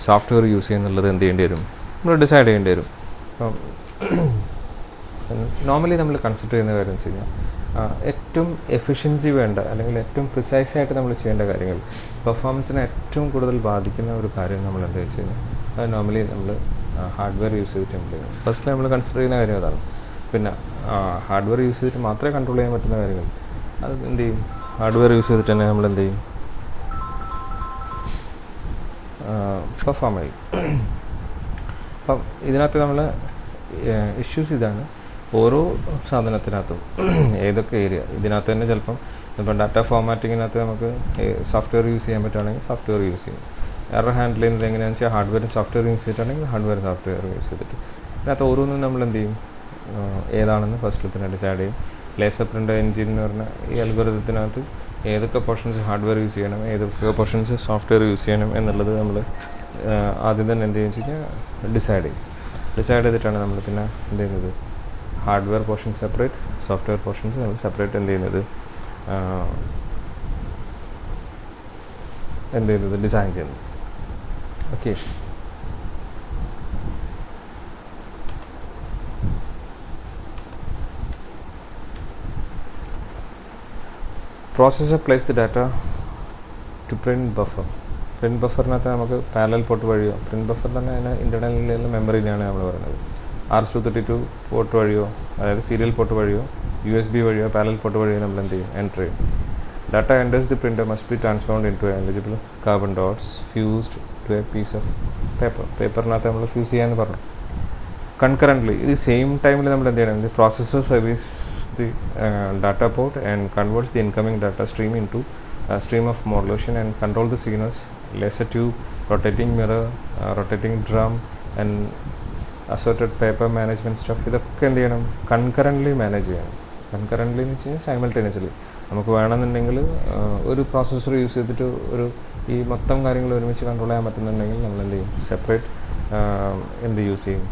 സോഫ്റ്റ്വെയർ യൂസ് ചെയ്യുന്നുള്ളത് എന്ത് ചെയ്യേണ്ടി വരും, നമ്മൾ ഡിസൈഡ് ചെയ്യേണ്ടി വരും. അപ്പം നോർമലി നമ്മൾ കൺസിഡർ ചെയ്യുന്ന കാര്യം വെച്ച് കഴിഞ്ഞാൽ ഏറ്റവും എഫിഷ്യൻസി വേണ്ട അല്ലെങ്കിൽ ഏറ്റവും പ്രിസൈസായിട്ട് നമ്മൾ ചെയ്യേണ്ട കാര്യങ്ങൾ, പെർഫോമൻസിനെ ഏറ്റവും കൂടുതൽ ബാധിക്കുന്ന ഒരു കാര്യം നമ്മൾ എന്താ വെച്ച് കഴിഞ്ഞാൽ അത് നോർമലി നമ്മൾ ഹാർഡ്വെയർ യൂസ് ചെയ്തിട്ട് നമ്മൾ ചെയ്യണം. ഫസ്റ്റിൽ നമ്മൾ കൺസിഡർ ചെയ്യുന്ന കാര്യം അതാണ്. പിന്നെ ഹാർഡ്വെയർ യൂസ് ചെയ്തിട്ട് മാത്രമേ കൺട്രോൾ ചെയ്യാൻ പറ്റുന്ന കാര്യങ്ങൾ അത് എന്ത് ചെയ്യും, ഹാർഡ്വെയർ യൂസ് ചെയ്തിട്ട് തന്നെ നമ്മൾ എന്ത് ചെയ്യും, പെർഫോം ചെയ്യും. അപ്പം ഇതിനകത്ത് നമ്മൾ ഇഷ്യൂസ് ഇതാണ്, ഓരോ സാധനത്തിനകത്തും ഏതൊക്കെ ഏരിയ ഇതിനകത്ത് തന്നെ ചിലപ്പം ഇപ്പം ഡാറ്റ ഫോർമാറ്റിങ്ങിനകത്ത് നമുക്ക് സോഫ്റ്റ്വെയർ യൂസ് ചെയ്യാൻ പറ്റുകയാണെങ്കിൽ സോഫ്റ്റ്വെയർ യൂസ് ചെയ്യും. എറർ ഹാൻഡിൽ ചെയ്യുന്നത് എങ്ങനെയാണെന്ന് വെച്ചാൽ ഹാർഡ്വെയറും സോഫ്റ്റ്വെയർ യൂസ് ചെയ്തിട്ടാണെങ്കിൽ ഹാർഡ്വെയർ സോഫ്റ്റ്വെയർ യൂസ് ചെയ്തിട്ട് ഇതിനകത്ത് ഓരോന്നും നമ്മൾ എന്ത് ചെയ്യും, ഏതാണെന്ന് ഫസ്റ്റിൽ തന്നെ ഡിസൈഡ് ചെയ്യും. ലേസർ പ്രിൻ്റ് എൻജിൻ എന്ന് പറഞ്ഞാൽ ഈ അൽഗോരിതത്തിനകത്ത് ഏതൊക്കെ പോർഷൻസ് ഹാർഡ്വെയർ യൂസ് ചെയ്യണം, ഏതൊക്കെ പോർഷൻസ് സോഫ്റ്റ്വെയർ യൂസ് ചെയ്യണം എന്നുള്ളത് നമ്മൾ ആദ്യം തന്നെ എന്ത് ചെയ്യുക വെച്ച് കഴിഞ്ഞാൽ ഡിസൈഡ് ചെയ്തിട്ടാണ് നമ്മൾ പിന്നെ എന്ത് ചെയ്യുന്നത്, hardware portion separate, software portions നമ്മൾ സെപ്പറേറ്റ് എന്ത് ചെയ്യുന്നത് ഡിസൈൻ ചെയ്യുന്നത്. Okay, processor place the data to print buffer. Print ബഫറിനകത്ത് നമുക്ക് പാരലൽ പോർട്ട് വഴിയോ, പ്രിൻറ്റ് ബഫർ തന്നെ അതിന് ഇൻ്റർണൽ മെമ്മറിയിലാണ് നമ്മൾ പറയുന്നത്, RS-232 പോർട്ട് വഴിയോ, അതായത് സീരിയൽ പോർട്ട് വഴിയോ, USB വഴിയോ, പാരലൽ പോർട്ട് വഴിയോ നമ്മൾ എന്ത് ചെയ്യും, എൻ്റർ ചെയ്യും. Data enters the printer must be transformed in to eligible carbon dots fused to a piece of പേപ്പറിനകത്ത് നമ്മൾ ഫ്യൂസ് ചെയ്യാമെന്ന് പറഞ്ഞു. കൺകറൻ്റ്ലി ഇത് സെയിം ടൈമിൽ നമ്മൾ എന്ത് ചെയ്യണം, the processor service the data port and converts the incoming data stream into a stream of modulation and control the signals, laser tube, rotating mirror, rotating drum and assorted paper management stuff. ഇതൊക്കെ എന്ത് ചെയ്യണം, കൺകറൻ്റ്ലി manage ചെയ്യണം. കൺകറൻ്റ്ലി എന്ന് വെച്ച് കഴിഞ്ഞാൽ simultaneously നമുക്ക് വേണമെന്നുണ്ടെങ്കിൽ ഒരു പ്രോസസ്സർ യൂസ് ചെയ്തിട്ട് ഈ മൊത്തം കാര്യങ്ങൾ ഒരുമിച്ച് കൺട്രോൾ ചെയ്യാൻ പറ്റുന്നുണ്ടെങ്കിൽ നമ്മൾ എന്ത് ചെയ്യും, സെപ്പറേറ്റ് യൂസ് ചെയ്യും.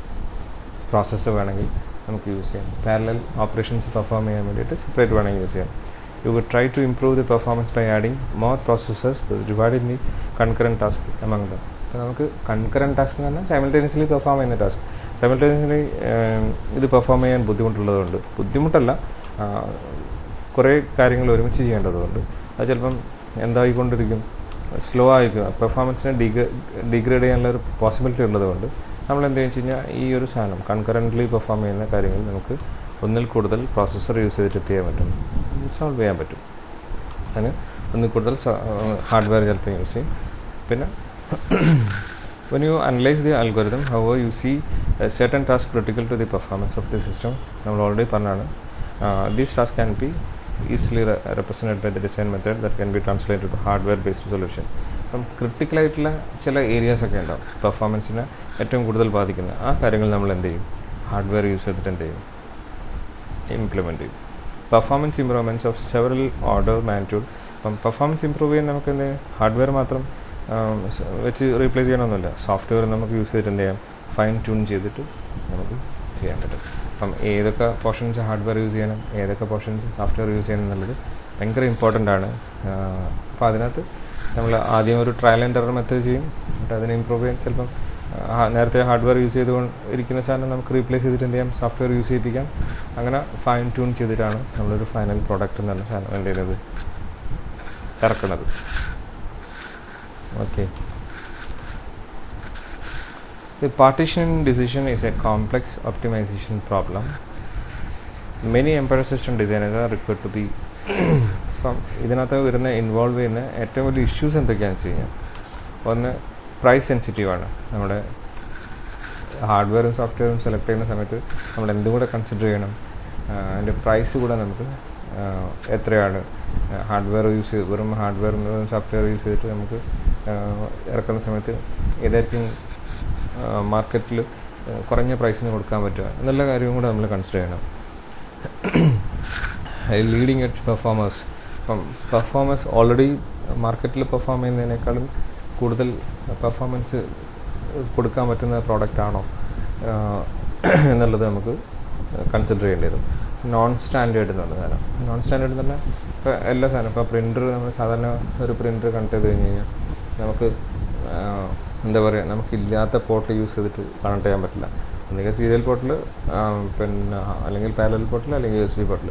പ്രോസസ്സർ വേണമെങ്കിൽ നമുക്ക് യൂസ് ചെയ്യാം, പാരലൽ ഓപ്പറേഷൻസ് പെർഫോം ചെയ്യാൻ വേണ്ടിയിട്ട് സെപ്പറേറ്റ് വേണമെങ്കിൽ യൂസ് ചെയ്യാം. You would try to improve the performance by adding more processors divide in the concurrent task among them. അപ്പോൾ നമുക്ക് കൺകറൻറ്റ് ടാസ്ക് എന്ന് പറഞ്ഞാൽ സൈമൾട്ടേനിയസ്ലി പെർഫോം ചെയ്യുന്ന ടാസ്ക്. സൈമൾട്ടേനിയസ്ലി ഇത് പെർഫോം ചെയ്യാൻ ബുദ്ധിമുട്ടല്ല, കുറേ കാര്യങ്ങൾ ഒരുമിച്ച് ചെയ്യേണ്ടതുകൊണ്ട് അത് ചിലപ്പം എന്തായിക്കൊണ്ടിരിക്കും, സ്ലോ ആയിരിക്കും, പെർഫോമൻസിനെ ഡിഗ്രേഡ് ചെയ്യാനുള്ള ഒരു പോസിബിലിറ്റി ഉള്ളതുകൊണ്ട് നമ്മൾ എന്ത് വെച്ച് കഴിഞ്ഞാൽ ഈ ഒരു സാധനം കൺകറൻ്റ്ലി പെർഫോം ചെയ്യുന്ന കാര്യങ്ങൾ നമുക്ക് ഒന്നിൽ കൂടുതൽ പ്രോസസ്സർ യൂസ് ചെയ്തിട്ട് ചെയ്യാൻ പറ്റും, സോൾവ് ചെയ്യാൻ പറ്റും. അതിന് ഒന്നിൽ കൂടുതൽ ഹാർഡ്വെയർ ചിലപ്പോൾ യൂസ് ചെയ്യും. പിന്നെ when you analyze the algorithm, however you see a certain task critical to the performance of the system, നമ്മൾ ഓൾറെഡി പറഞ്ഞാണ്. These tasks can be easily represented by the design method that can be translated to hardware based solution. അപ്പം ക്രിട്ടിക്കലായിട്ടുള്ള ചില ഏരിയാസൊക്കെ ഉണ്ടാവും പെർഫോമൻസിനെ ഏറ്റവും കൂടുതൽ ബാധിക്കുന്ന ആ കാര്യങ്ങൾ നമ്മൾ എന്ത് ചെയ്യും, ഹാർഡ്വെയർ യൂസ് ചെയ്തിട്ട് എന്ത് ചെയ്യും, ഇംപ്ലിമെൻറ്റ് ചെയ്യും. Performance improvements of several order magnitude. അപ്പം പെർഫോമൻസ് ഇമ്പ്രൂവ് ചെയ്യാൻ നമുക്ക് എന്ത് ഹാർഡ്വെയർ മാത്രം വെച്ച് റീപ്ലേസ് ചെയ്യണമെന്നില്ല, സോഫ്റ്റ്വെയർ നമുക്ക് യൂസ് ചെയ്തിട്ട് എന്ത് ചെയ്യാം, ഫൈൻ ട്യൂൺ ചെയ്തിട്ട് നമുക്ക് ചെയ്യാൻ പറ്റും. അപ്പം ഏതൊക്കെ പോർഷൻസ് ഹാർഡ്വെയർ യൂസ് ചെയ്യണം, ഏതൊക്കെ പോർഷൻസ് സോഫ്റ്റ്വെയർ യൂസ് ചെയ്യണം എന്നുള്ളത് ഭയങ്കര ഇമ്പോർട്ടൻ്റ് ആണ്. അപ്പോൾ അതിനകത്ത് നമ്മൾ ആദ്യം ഒരു ട്രയൽ ആൻഡ് എറർ മെത്തേഡ് ചെയ്യും, എന്നിട്ട് അതിനെ ഇമ്പ്രൂവ് ചെയ്യാൻ ചിലപ്പം നേരത്തെ ഹാർഡ്വെയർ യൂസ് ചെയ്തുകൊണ്ടിരിക്കുന്ന സാധനം നമുക്ക് റീപ്ലേസ് ചെയ്തിട്ട് എന്ത് ചെയ്യാം, സോഫ്റ്റ്വെയർ യൂസ് ചെയ്യിപ്പിക്കാം. അങ്ങനെ ഫൈൻ ട്യൂൺ ചെയ്തിട്ടാണ് നമ്മളൊരു ഫൈനൽ പ്രോഡക്റ്റ് എന്ന് പറഞ്ഞ സാധനം എന്ത് ചെയ്യുന്നത്, ഇറക്കുന്നത്. Okay, the partitioning decision is a complex optimization problem. Many embedded system designers are required to be അപ്പം ഇതിനകത്ത് വരുന്ന ഇൻവോൾവ് ചെയ്യുന്ന ഏറ്റവും വലിയ ഇഷ്യൂസ് എന്തൊക്കെയാണെന്ന് വെച്ച് കഴിഞ്ഞാൽ, ഒന്ന് പ്രൈസ് സെൻസിറ്റീവാണ്. നമ്മുടെ ഹാർഡ്വെയറും സോഫ്റ്റ്വെയറും സെലക്ട് ചെയ്യുന്ന സമയത്ത് നമ്മൾ എന്തും കൂടെ കൺസിഡർ ചെയ്യണം, അതിൻ്റെ പ്രൈസ് കൂടെ നമുക്ക് എത്രയാണ്, ഹാർഡ്വെയർ വെറും ഹാർഡ്വെയറും സോഫ്റ്റ്വെയർ യൂസ് ചെയ്തിട്ട് നമുക്ക് ഇറക്കുന്ന സമയത്ത് ഏതായിരിക്കും മാർക്കറ്റിൽ കുറഞ്ഞ പ്രൈസിന് കൊടുക്കാൻ പറ്റുക എന്നുള്ള കാര്യവും കൂടെ നമ്മൾ കൺസിഡർ ചെയ്യണം. ലീഡിങ് എഡ്ജ് പെർഫോമേഴ്സ്, അപ്പം പെർഫോമൻസ് ഓൾറെഡി മാർക്കറ്റിൽ പെർഫോം ചെയ്യുന്നതിനേക്കാളും കൂടുതൽ പെർഫോമൻസ് കൊടുക്കാൻ പറ്റുന്ന പ്രോഡക്റ്റ് ആണോ എന്നുള്ളത് നമുക്ക് കൺസിഡർ ചെയ്യേണ്ടി വരും. നോൺ സ്റ്റാൻഡേർഡ് എന്നുള്ള സാധനം, നോൺ സ്റ്റാൻഡേർഡ് എന്ന് പറഞ്ഞാൽ ഇപ്പോൾ എല്ലാ സാധനം, ഇപ്പോൾ പ്രിൻ്റർ നമ്മൾ സാധാരണ ഒരു പ്രിൻ്റർ കണക്ട് ചെയ്ത് കഴിഞ്ഞ് കഴിഞ്ഞാൽ നമുക്ക് എന്താ പറയുക, നമുക്കില്ലാത്ത പോർട്ട് യൂസ് ചെയ്തിട്ട് കണക്ട് ചെയ്യാൻ പറ്റില്ല. ഒന്നുകിൽ സീരിയൽ പോർട്ടിൽ, പിന്നെ അല്ലെങ്കിൽ പാരലൽ പോർട്ടിൽ, അല്ലെങ്കിൽ USB പോർട്ടിൽ.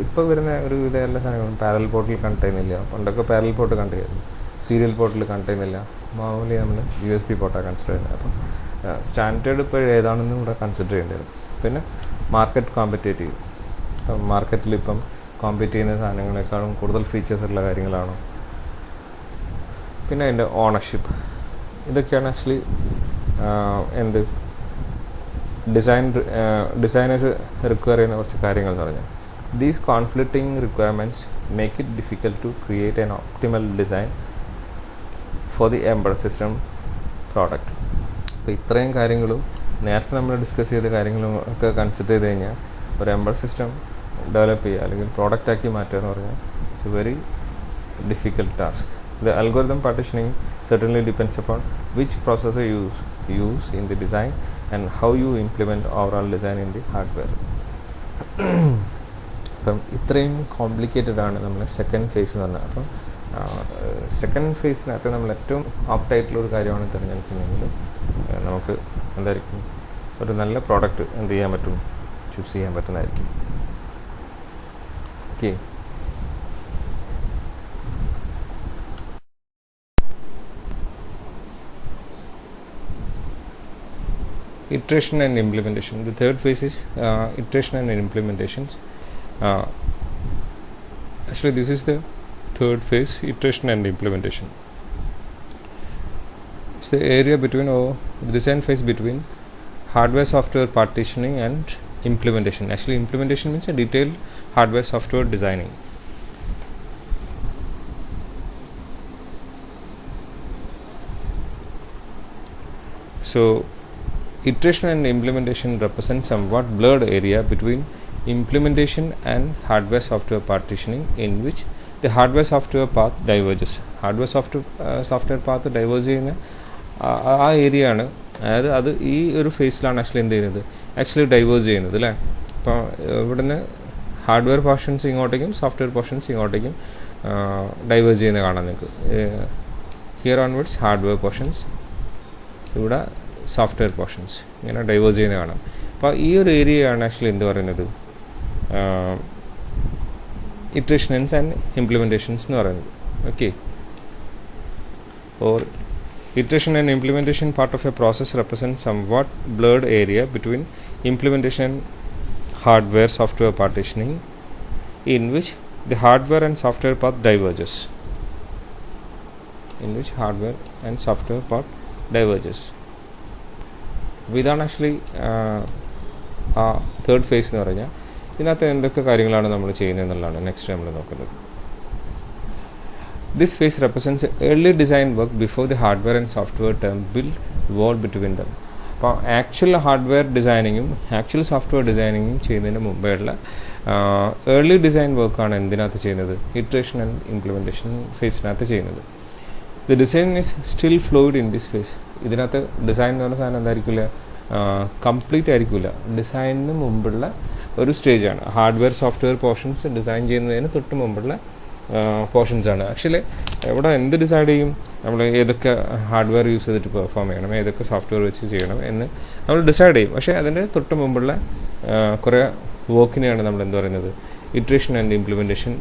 ഇപ്പോൾ വരുന്ന ഒരു എല്ലാ സാധനങ്ങളും പാരലൽ പോർട്ടിൽ കണക്ട് ചെയ്യുന്നില്ല. പണ്ടൊക്കെ പാരലൽ പോർട്ട് കണക്ട് ചെയ്യുന്നു, സീരിയൽ പോർട്ടിൽ കണക്ട് ചെയ്യുന്നില്ല. മാമൂലി നമ്മൾ USB പോർട്ടാണ് കൺസിഡർ ചെയ്യുന്നത്. അപ്പം സ്റ്റാൻഡേർഡ് ഇപ്പോൾ ഏതാണെന്നും കൂടെ കൺസിഡർ ചെയ്യേണ്ടി വരും. പിന്നെ മാർക്കറ്റ് കോമ്പറ്റേറ്റീവ്, ഇപ്പം മാർക്കറ്റിൽ ഇപ്പം കോമ്പീറ്റ് ചെയ്യുന്ന സാധനങ്ങളെക്കാളും കൂടുതൽ ഫീച്ചേഴ്സ് ഉള്ള കാര്യങ്ങളാണോ. പിന്നെ അതിൻ്റെ ഓണർഷിപ്പ്, ഇതൊക്കെയാണ് ആക്ച്വലി എന്ത് ഡിസൈനേഴ്സ് റിക്വയർ ചെയ്യുന്ന കുറച്ച് കാര്യങ്ങൾ എന്ന് പറഞ്ഞാൽ. These conflicting requirements make it difficult to create an optimal design for the embedded system product. അപ്പോൾ ഇത്രയും കാര്യങ്ങളും നേരത്തെ നമ്മൾ ഡിസ്കസ് ചെയ്ത കാര്യങ്ങളും ഒക്കെ കൺസിഡർ ചെയ്ത് കഴിഞ്ഞാൽ ഒരു എംബഡഡ് സിസ്റ്റം ഡെവലപ്പ് ചെയ്യുക അല്ലെങ്കിൽ പ്രോഡക്റ്റാക്കി മാറ്റുക എന്ന് പറഞ്ഞാൽ it's A very difficult task. The algorithm partitioning certainly depends upon which processor you use in the design and how you implement overall design in the hardware. അപ്പം ഇത്രയും കോംപ്ലിക്കേറ്റഡ് ആണ് നമ്മൾ second phase എന്ന് പറഞ്ഞാൽ. അപ്പം സെക്കൻഡ് ഫേസിനകത്ത് നമ്മൾ ഏറ്റവും ആപ്റ്റായിട്ടുള്ളൊരു കാര്യമാണ് തിരഞ്ഞെടുക്കുന്നതെങ്കിൽ നമുക്ക് എന്തായിരിക്കും ഒരു നല്ല പ്രോഡക്റ്റ് എന്ത് ചെയ്യാൻ പറ്റും, ചൂസ് ചെയ്യാൻ പറ്റുന്നതായിരിക്കും. Okay, iteration and implementation. The third phase is iteration and implementations. Actually this is the third phase, iteration and implementation. It's the area between the design phase between hardware software partitioning and implementation. Actually implementation means a detailed hardware software designing. So iteration and implementation represent somewhat blurred area between implementation and hardware software partitioning in which the hardware software path diverges. Hardware software path diverge ചെയ്യുന്ന ആ area ആണ്. അതായത് അത് ഈ ഒരു ഫേസിലാണ് actually എന്ത് ചെയ്യുന്നത്, actually diverse ചെയ്യുന്നത് അല്ലേ. അപ്പോൾ ഇവിടുന്ന് ഹാർഡ്വെയർ പോർഷൻസ് ഇങ്ങോട്ടേക്കും സോഫ്റ്റ്വെയർ പോർഷൻസ് ഇങ്ങോട്ടേക്കും ഡൈവേഴ്സ് ചെയ്യുന്നത് കാണാം നിങ്ങൾക്ക്. ഹിയർ ഓൺവേർഡ്സ് ഹാർഡ്വെയർ പോർഷൻസ്, ഇവിടെ സോഫ്റ്റ്വെയർ പോർഷൻസ് ഇങ്ങനെ ഡൈവേഴ്സ് ചെയ്യുന്നത് കാണാം. അപ്പോൾ ഈ ഒരു ഏരിയയാണ് ആക്ച്വലി എന്ത് പറയുന്നത്, ഇറ്ററേഷൻസ് ആൻഡ് ഇംപ്ലിമെൻറ്റേഷൻസ് എന്ന് പറയുന്നത്. Okay, or iteration and implementation part of a process represents somewhat blurred area between implementation and hardware software partitioning in which the hardware and software path diverges. ഇതാണ് actually ആ third phase എന്ന് പറഞ്ഞാൽ. ഇതിനകത്ത് എന്തൊക്കെ കാര്യങ്ങളാണ് നമ്മൾ ചെയ്യുന്നത് എന്നുള്ളതാണ് നെക്സ്റ്റ് നമ്മൾ നോക്കുന്നത്. This phase represents early design work before the hardware and software term build evolve between them. അപ്പോൾ ആക്ച്വൽ ഹാർഡ്വെയർ ഡിസൈനിങ്ങും ആക്ച്വൽ സോഫ്റ്റ്വെയർ ഡിസൈനിങ്ങും ചെയ്യുന്നതിന് മുമ്പേയുള്ള ഏർലി ഡിസൈൻ വർക്കാണ് എന്തിനകത്ത് ചെയ്യുന്നത്, ഇറ്ററേഷൻ ആൻഡ് ഇംപ്ലിമെൻറ്റേഷൻ ഫേസിനകത്ത് ചെയ്യുന്നത്. The design is still fluid in this face. ഇതിനകത്ത് design എന്ന് പറഞ്ഞ സാധനം എന്തായിരിക്കില്ല, complete ആയിരിക്കില്ല. ഡിസൈനിന് മുമ്പുള്ള ഒരു സ്റ്റേജാണ്. ഹാർഡ്വെയർ സോഫ്റ്റ്വെയർ പോർഷൻസ് ഡിസൈൻ ചെയ്യുന്നതിന് തൊട്ട് മുമ്പുള്ള പോർഷൻസാണ്. ആക്ച്വലി ഇവിടെ എന്ത് ഡിസൈഡ് ചെയ്യും, നമ്മൾ ഏതൊക്കെ ഹാർഡ്വെയർ യൂസ് ചെയ്തിട്ട് പെർഫോം ചെയ്യണം, ഏതൊക്കെ സോഫ്റ്റ്വെയർ വെച്ച് ചെയ്യണം എന്ന് നമ്മൾ ഡിസൈഡ് ചെയ്യും. പക്ഷേ അതിൻ്റെ തൊട്ട് മുമ്പുള്ള കുറേ വർക്കിനെയാണ് നമ്മൾ എന്ത് പറയുന്നത്, ഇറ്ററേഷൻ ആൻഡ് ഇംപ്ലിമെൻറ്റേഷൻ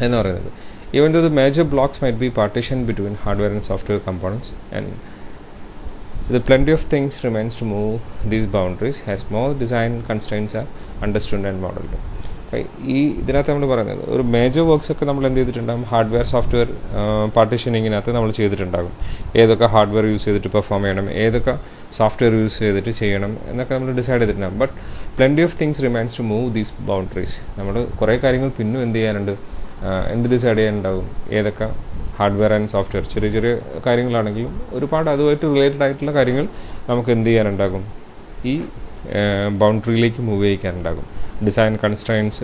എന്ന് പറയുന്നത്. Even though the major blocks might be partition between hardware and software components and the plenty of things remains to move these boundaries as more design constraints are understood and modeled. ഈ ഇതിനകത്ത് നമ്മൾ പറയുന്നത് ഒരു major works ഒക്കെ നമ്മൾ എന്ത് ചെയ്തിട്ടുണ്ടാകും, hardware software പാർട്ടീഷനിങ്ങിനകത്ത് നമ്മൾ ചെയ്തിട്ടുണ്ടാകും. ഏതൊക്കെ ഹാർഡ്വെയർ യൂസ് ചെയ്തിട്ട് പെർഫോം ചെയ്യണം, ഏതൊക്കെ സോഫ്റ്റ്വെയർ യൂസ് ചെയ്തിട്ട് ചെയ്യണം എന്നൊക്കെ നമ്മൾ ഡിസൈഡ് ചെയ്തിട്ടുണ്ടാകും. But plenty of things remains to move these boundaries. നമ്മൾ കുറേ കാര്യങ്ങൾ പിന്നും എന്ത് ചെയ്യാനുണ്ട്, എന്ത് ഡിസൈഡ് ചെയ്യാനുണ്ടാകും, ഏതൊക്കെ ഹാർഡ്വെയർ ആൻഡ് സോഫ്റ്റ്വെയർ ചെറിയ ചെറിയ കാര്യങ്ങളാണെങ്കിലും ഒരുപാട് അതുമായിട്ട് റിലേറ്റഡ് ആയിട്ടുള്ള കാര്യങ്ങൾ നമുക്ക് എന്ത് ചെയ്യാനുണ്ടാകും, ഈ ബൗണ്ടറിയിലേക്ക് മൂവ് ചെയ്യിക്കാനുണ്ടാകും. ഡിസൈൻ കൺസ്ട്രെയിൻസ്,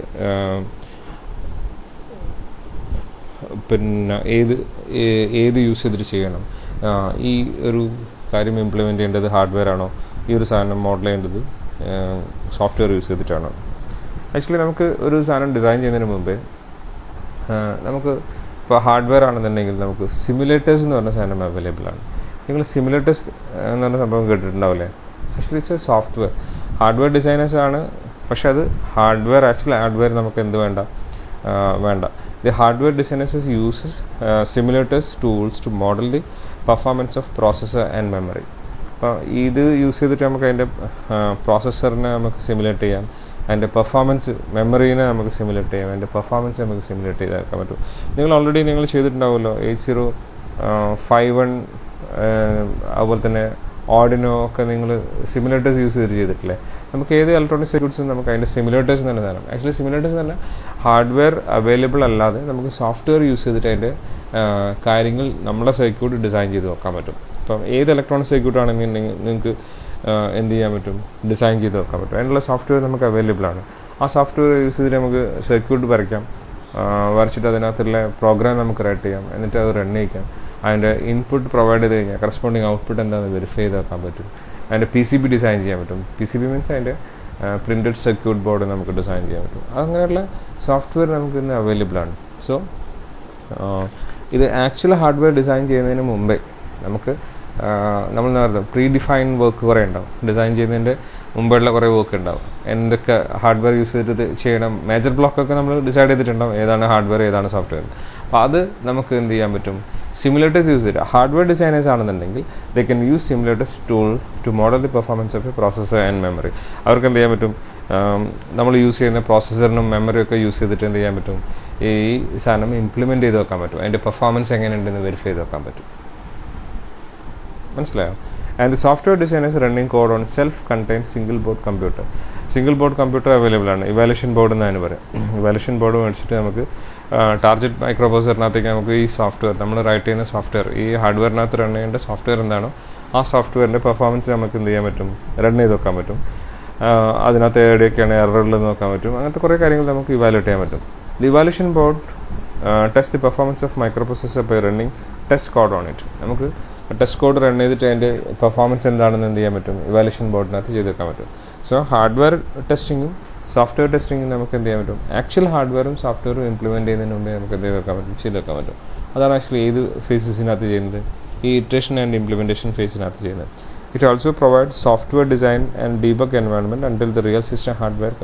പിന്നെ ഏത് യൂസ് ചെയ്തിട്ട് ചെയ്യണം, ഈ ഒരു കാര്യം ഇംപ്ലിമെൻ്റ് ചെയ്യേണ്ടത് ഹാർഡ്വെയർ ആണോ, ഈ ഒരു സാധനം മോഡൽ ചെയ്യേണ്ടത് സോഫ്റ്റ്വെയർ യൂസ് ചെയ്തിട്ടാണോ. ആക്ച്വലി നമുക്ക് ഒരു സാധനം ഡിസൈൻ ചെയ്യുന്നതിന് മുമ്പേ നമുക്ക് ഇപ്പോൾ ഹാർഡ്വെയർ ആണെന്നുണ്ടെങ്കിൽ നമുക്ക് സിമുലേറ്റേഴ്സ് എന്ന് പറഞ്ഞ സാധനം അവൈലബിൾ ആണ്. നിങ്ങൾ സിമുലേറ്റേഴ്സ് എന്ന് പറഞ്ഞ സംഭവം കേട്ടിട്ടുണ്ടാവില്ലേ. Actually it's a software. Hardware designers ആണ്, പക്ഷെ അത് ഹാർഡ്വെയർ ഹാർഡ്വെയർ നമുക്ക് എന്ത് വേണ്ട. The hardware designers uses simulators tools to model the performance of processor and memory. അപ്പോൾ ഇത് യൂസ് ചെയ്തിട്ട് നമുക്ക് അതിൻ്റെ പ്രോസസ്സറിനെ നമുക്ക് സിമുലേറ്റ് ചെയ്യാം, അതിൻ്റെ പെർഫോമൻസ് മെമ്മറീനെ നമുക്ക് സിമുലേറ്റ് ചെയ്യാം, അതിൻ്റെ പെർഫോമൻസ് നമുക്ക് സിമുലേറ്റ് ചെയ്തെടുക്കാൻ പറ്റും. നിങ്ങൾ ഓൾറെഡി ചെയ്തിട്ടുണ്ടാവുമല്ലോ 8051 അതുപോലെ തന്നെ ഓർഡിനോ ഒക്കെ നിങ്ങൾ സിമുലേറ്റേഴ്സ് യൂസ് ചെയ്തിട്ടില്ലേ? നമുക്ക് ഏത് ഇലക്ട്രോണിക് സർക്യൂട്ട്സും നമുക്ക് അതിൻ്റെ സിമുലേറ്റേഴ്സ് തന്നെ തരണം. ആക്ച്വലി സിമുലേറ്റേഴ്സ് തന്നെ ഹാർഡ്വെയർ അവൈലബിൾ അല്ലാതെ നമുക്ക് സോഫ്റ്റ്വെയർ യൂസ് ചെയ്തിട്ട് അതിൻ്റെ കാര്യങ്ങൾ നമ്മുടെ സർക്യൂട്ട് ഡിസൈൻ ചെയ്ത് നോക്കാൻ പറ്റും. ഇപ്പം ഏത് ഇലക്ട്രോണിക് സർക്യൂട്ട് ആണെങ്കിൽ നിങ്ങൾക്ക് എന്ത് ചെയ്യാൻ പറ്റും? ഡിസൈൻ ചെയ്ത് നോക്കാൻ പറ്റും. അതിനുള്ള സോഫ്റ്റ്വെയർ നമുക്ക് അവൈലബിൾ ആണ്. ആ സോഫ്റ്റ്വെയർ യൂസ് ചെയ്തിട്ട് നമുക്ക് സർക്യൂട്ട് വരയ്ക്കാം. വരച്ചിട്ട് അതിനകത്തുള്ള പ്രോഗ്രാം നമുക്ക് റൈറ്റ് ചെയ്യാം, എന്നിട്ട് അത് റൺ ചെയ്യിക്കാം. അതിൻ്റെ ഇൻപുട്ട് പ്രൊവൈഡ് ചെയ്ത് കഴിഞ്ഞാൽ കറസ്പോണ്ടിങ് ഔട്ട്പുട്ട് എന്താണെന്ന് വെരിഫൈ ചെയ്ത് വെക്കാൻ പറ്റും. അതിൻ്റെ PCB ഡിസൈൻ ചെയ്യാൻ പറ്റും. PCB മീൻസ് അതിൻ്റെ പ്രിൻറ്റഡ് സർക്യൂട്ട് ബോർഡ് നമുക്ക് ഡിസൈൻ ചെയ്യാൻ പറ്റും. അങ്ങനെയുള്ള സോഫ്റ്റ്വെയർ നമുക്ക് ഇന്ന് അവൈലബിൾ ആണ്. സോ ഇത് ആക്ച്വൽ ഹാർഡ്വെയർ ഡിസൈൻ ചെയ്യുന്നതിന് മുമ്പേ നമുക്ക് നമ്മൾ നേരത്തെ പ്രീ ഡിഫൈൻ വർക്ക് കുറേ ഉണ്ടാവും. ഡിസൈൻ ചെയ്യുന്നതിൻ്റെ മുമ്പുള്ള കുറേ വർക്ക് ഉണ്ടാവും. എന്തൊക്കെ ഹാർഡ്വെയർ യൂസ് ചെയ്തിട്ട് ചെയ്യണം, മേജർ ബ്ലോക്കൊക്കെ നമ്മൾ ഡിസൈഡ് ചെയ്തിട്ടുണ്ടാവും, ഏതാണ് ഹാർഡ്വെയർ ഏതാണ് സോഫ്റ്റ്വെയർ. അപ്പോൾ അത് നമുക്ക് എന്ത് ചെയ്യാൻ പറ്റും? സിമുലേറ്റേഴ്സ് യൂസ് ചെയ്തിട്ട് ഹാർഡ്വെയർ ഡിസൈനേഴ്സ് ആണെന്നുണ്ടെങ്കിൽ they can use simulators tool to model the performance of a processor and memory. അവർക്ക് എന്ത് ചെയ്യാൻ പറ്റും? നമ്മൾ യൂസ് ചെയ്യുന്ന പ്രോസസ്സറിനും മെമ്മറിയൊക്കെ യൂസ് ചെയ്തിട്ട് എന്ത് ചെയ്യാൻ പറ്റും? ഈ സാധനം ഇംപ്ലിമെൻറ്റ് ചെയ്ത് വെക്കാൻ പറ്റും. അതിൻ്റെ പെർഫോമൻസ് എങ്ങനെയുണ്ടെന്ന് വെരിഫൈ ചെയ്ത് വെക്കാൻ പറ്റും. മനസ്സിലായോ? And the software designers running code on self contain single board computer. Single board computer available ആണ്. ഇവാലുവേഷൻ ബോർഡ് എന്നതിന് പറയാം. ഇവാലുവേഷൻ ബോർഡ് മേടിച്ചിട്ട് നമുക്ക് ടാർജറ്റ് മൈക്രോ പ്രോസസറിനകത്തേക്ക് നമുക്ക് ഈ സോഫ്റ്റ്വെയർ നമ്മൾ റൈറ്റ് ചെയ്യുന്ന സോഫ്റ്റ്വെയർ, ഈ ഹാർഡ്വെയറിനകത്ത് റൺ ചെയ്യേണ്ട സോഫ്റ്റ്വെയർ എന്താണോ ആ സോഫ്റ്റ്വെയറിൻ്റെ പെർഫോമൻസ് നമുക്ക് എന്ത് ചെയ്യാൻ പറ്റും? റൺ ചെയ്ത് വെക്കാൻ പറ്റും. അതിനകത്ത് എവിടെയൊക്കെയാണ് എറർ ഉള്ളതെന്ന് നോക്കാൻ പറ്റും. അങ്ങനത്തെ കുറേ കാര്യങ്ങൾ നമുക്ക് ഇവാലുവേറ്റ് ചെയ്യാൻ പറ്റും. The evaluation board test the performance of micro processor by running test code on it. നമുക്ക് ടെസ്റ്റ് കോഡ് റൺ ചെയ്തിട്ട് അതിൻ്റെ പെർഫോമൻസ് എന്താണെന്ന് എന്ത് ചെയ്യാൻ പറ്റും? ഇവാലുവേഷൻ ബോർഡിനകത്ത് ചെയ്ത് വെക്കാൻ പറ്റും. സോ ഹാർഡ്വെയർ ടെസ്റ്റിങ്ങും സോഫ്റ്റ്വെയർ ടെസ്റ്റിങ്ങും നമുക്ക് എന്ത് ചെയ്യാൻ പറ്റും? ആക്ച്വൽ ഹാർഡ്വെയറും സോഫ്റ്റ്വെയറും ഇംപ്ലിമെൻറ്റ് ചെയ്യുന്നതിന് മുമ്പേ നമുക്ക് എന്ത് ചെയ്ത് വെക്കാൻ പറ്റും? ചെയ്ത് വെക്കാൻ പറ്റും. അതാണ് ആക്ച്വലി ഏത് ഫേസസിനകത്ത് ചെയ്യുന്നത്? ഈ ഇറ്ററേഷൻ ആൻഡ് ഇംപ്ലിമെൻറ്റേഷൻ ഫേസിനകത്ത് ചെയ്യുന്നത്. It also provide software design and debug environment until the real system hardware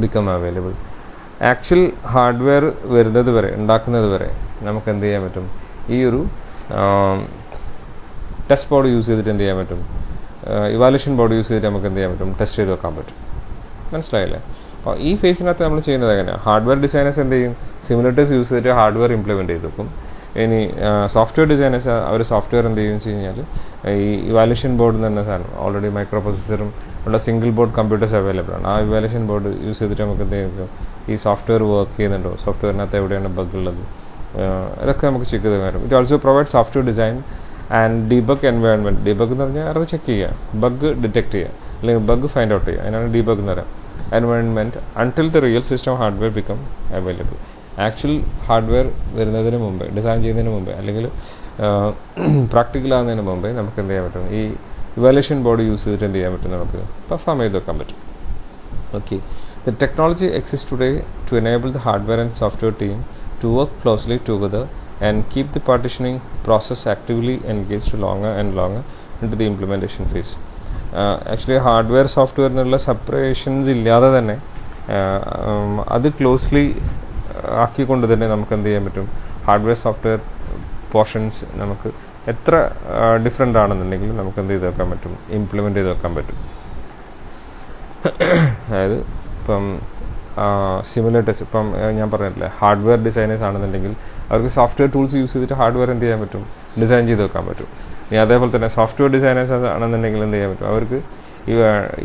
become available. Actual hardware വരുന്നത് വരെ, ഉണ്ടാക്കുന്നത് വരെ നമുക്ക് എന്ത് ചെയ്യാൻ പറ്റും? ഈ ഒരു ടെസ്റ്റ് ബോർഡ് യൂസ് ചെയ്തിട്ട് എന്ത് ചെയ്യാൻ പറ്റും? ഇവാലുവേഷൻ ബോർഡ് യൂസ് ചെയ്തിട്ട് നമുക്ക് എന്ത് ചെയ്യാൻ പറ്റും? ടെസ്റ്റ് ചെയ്ത് വെക്കാൻ പറ്റും. മനസ്സിലായില്ലേ? അപ്പോൾ ഈ ഫേസിനകത്ത് നമ്മൾ ചെയ്യുന്നത് എങ്ങനെയാണ്? ഹാർഡ്വെയർ ഡിസൈനേഴ്സ് എന്ത് ചെയ്യും? സിമുലേറ്റേഴ്സ് യൂസ് ചെയ്തിട്ട് ഹാർഡ്വെയർ ഇംപ്ലിമെൻറ്റ് ചെയ്ത് വെക്കും. ഇനി സോഫ്റ്റ്വെയർ ഡിസൈനേഴ്സ് അവർ സോഫ്റ്റ്വെയർ എന്ത് ചെയ്യും വെച്ച് കഴിഞ്ഞാൽ ഈ ഇവാലുവേഷൻ ബോർഡ് എന്ന് പറഞ്ഞ സാധനം ഓൾറെഡി മൈക്രോ പ്രോസസ്സറും ഉള്ള സിംഗിൾ ബോർഡ് കമ്പ്യൂട്ടേഴ്സ് അവൈലബിൾ ആണ്. ആ ഇവാലുവേഷൻ ബോർഡ് യൂസ് ചെയ്തിട്ട് നമുക്ക് എന്ത് ചെയ്യും? ഈ സോഫ്റ്റ്വെയർ വർക്ക് ചെയ്യുന്നുണ്ടോ, സോഫ്റ്റ്വെയറിനകത്ത് എവിടെയാണ് ബഗ് ഉള്ളത്, ഇതൊക്കെ നമുക്ക് ചെക്ക് ചെയ്ത് വരും. It also provide software design and debug environment. Debug എന്ന് പറഞ്ഞാൽ എറർ ചെക്ക് ചെയ്യുക, ബഗ് ഡിറ്റക്ട് ചെയ്യുക, അല്ലെങ്കിൽ ബഗ് ഫൈൻഡ് ഔട്ട് ചെയ്യുക. അതിനാണ് ഡീബഗ് എന്ന് പറയുക. Environment until the real system hardware become available. Actual hardware വരുന്നതിന് മുമ്പേ, ഡിസൈൻ ചെയ്യുന്നതിന് മുമ്പേ, അല്ലെങ്കിൽ പ്രാക്ടിക്കൽ ആകുന്നതിന് മുമ്പേ നമുക്ക് എന്ത് ചെയ്യാൻ പറ്റും? ഈ ഇവാലുവേഷൻ ബോർഡ് യൂസ് ചെയ്തിട്ട് എന്ത് ചെയ്യാൻ പറ്റും? നമുക്ക് പെർഫോം ചെയ്ത് വെക്കാൻ പറ്റും. Okay, the technology exist today to enable the hardware and software team to work closely together and keep the partitioning process actively engaged longer and longer into the implementation phase. Actually hardware software എന്നുള്ള separations ഇല്ലാതെ തന്നെ അത് closely ആക്കിക്കൊണ്ട് തന്നെ നമുക്ക് എന്ത് ചെയ്യാൻ പറ്റും? Hardware software portions നമുക്ക് എത്ര ഡിഫറെൻ്റ് ആണെന്നുണ്ടെങ്കിലും നമുക്ക് എന്ത് ചെയ്ത് വെക്കാൻ പറ്റും? ഇംപ്ലിമെൻറ്റ് ചെയ്ത് വെക്കാൻ പറ്റും. അതായത് ഇപ്പം സിമുലേറ്റേഴ്സ്, ഇപ്പം ഞാൻ പറഞ്ഞിട്ടില്ലേ, ഹാർഡ്വെയർ ഡിസൈനേഴ്സ് ആണെന്നുണ്ടെങ്കിൽ അവർക്ക് സോഫ്റ്റ്വെയർ ടൂൾസ് യൂസ് ചെയ്തിട്ട് ഹാർഡ്വെയർ എന്ത് ചെയ്യാൻ പറ്റും? ഡിസൈൻ ചെയ്ത് വെക്കാൻ പറ്റും. ഇനി അതേപോലെ തന്നെ സോഫ്റ്റ്വെയർ ഡിസൈനേഴ്സ് ആണെന്നുണ്ടെങ്കിൽ എന്ത് ചെയ്യാൻ പറ്റും? അവർക്ക്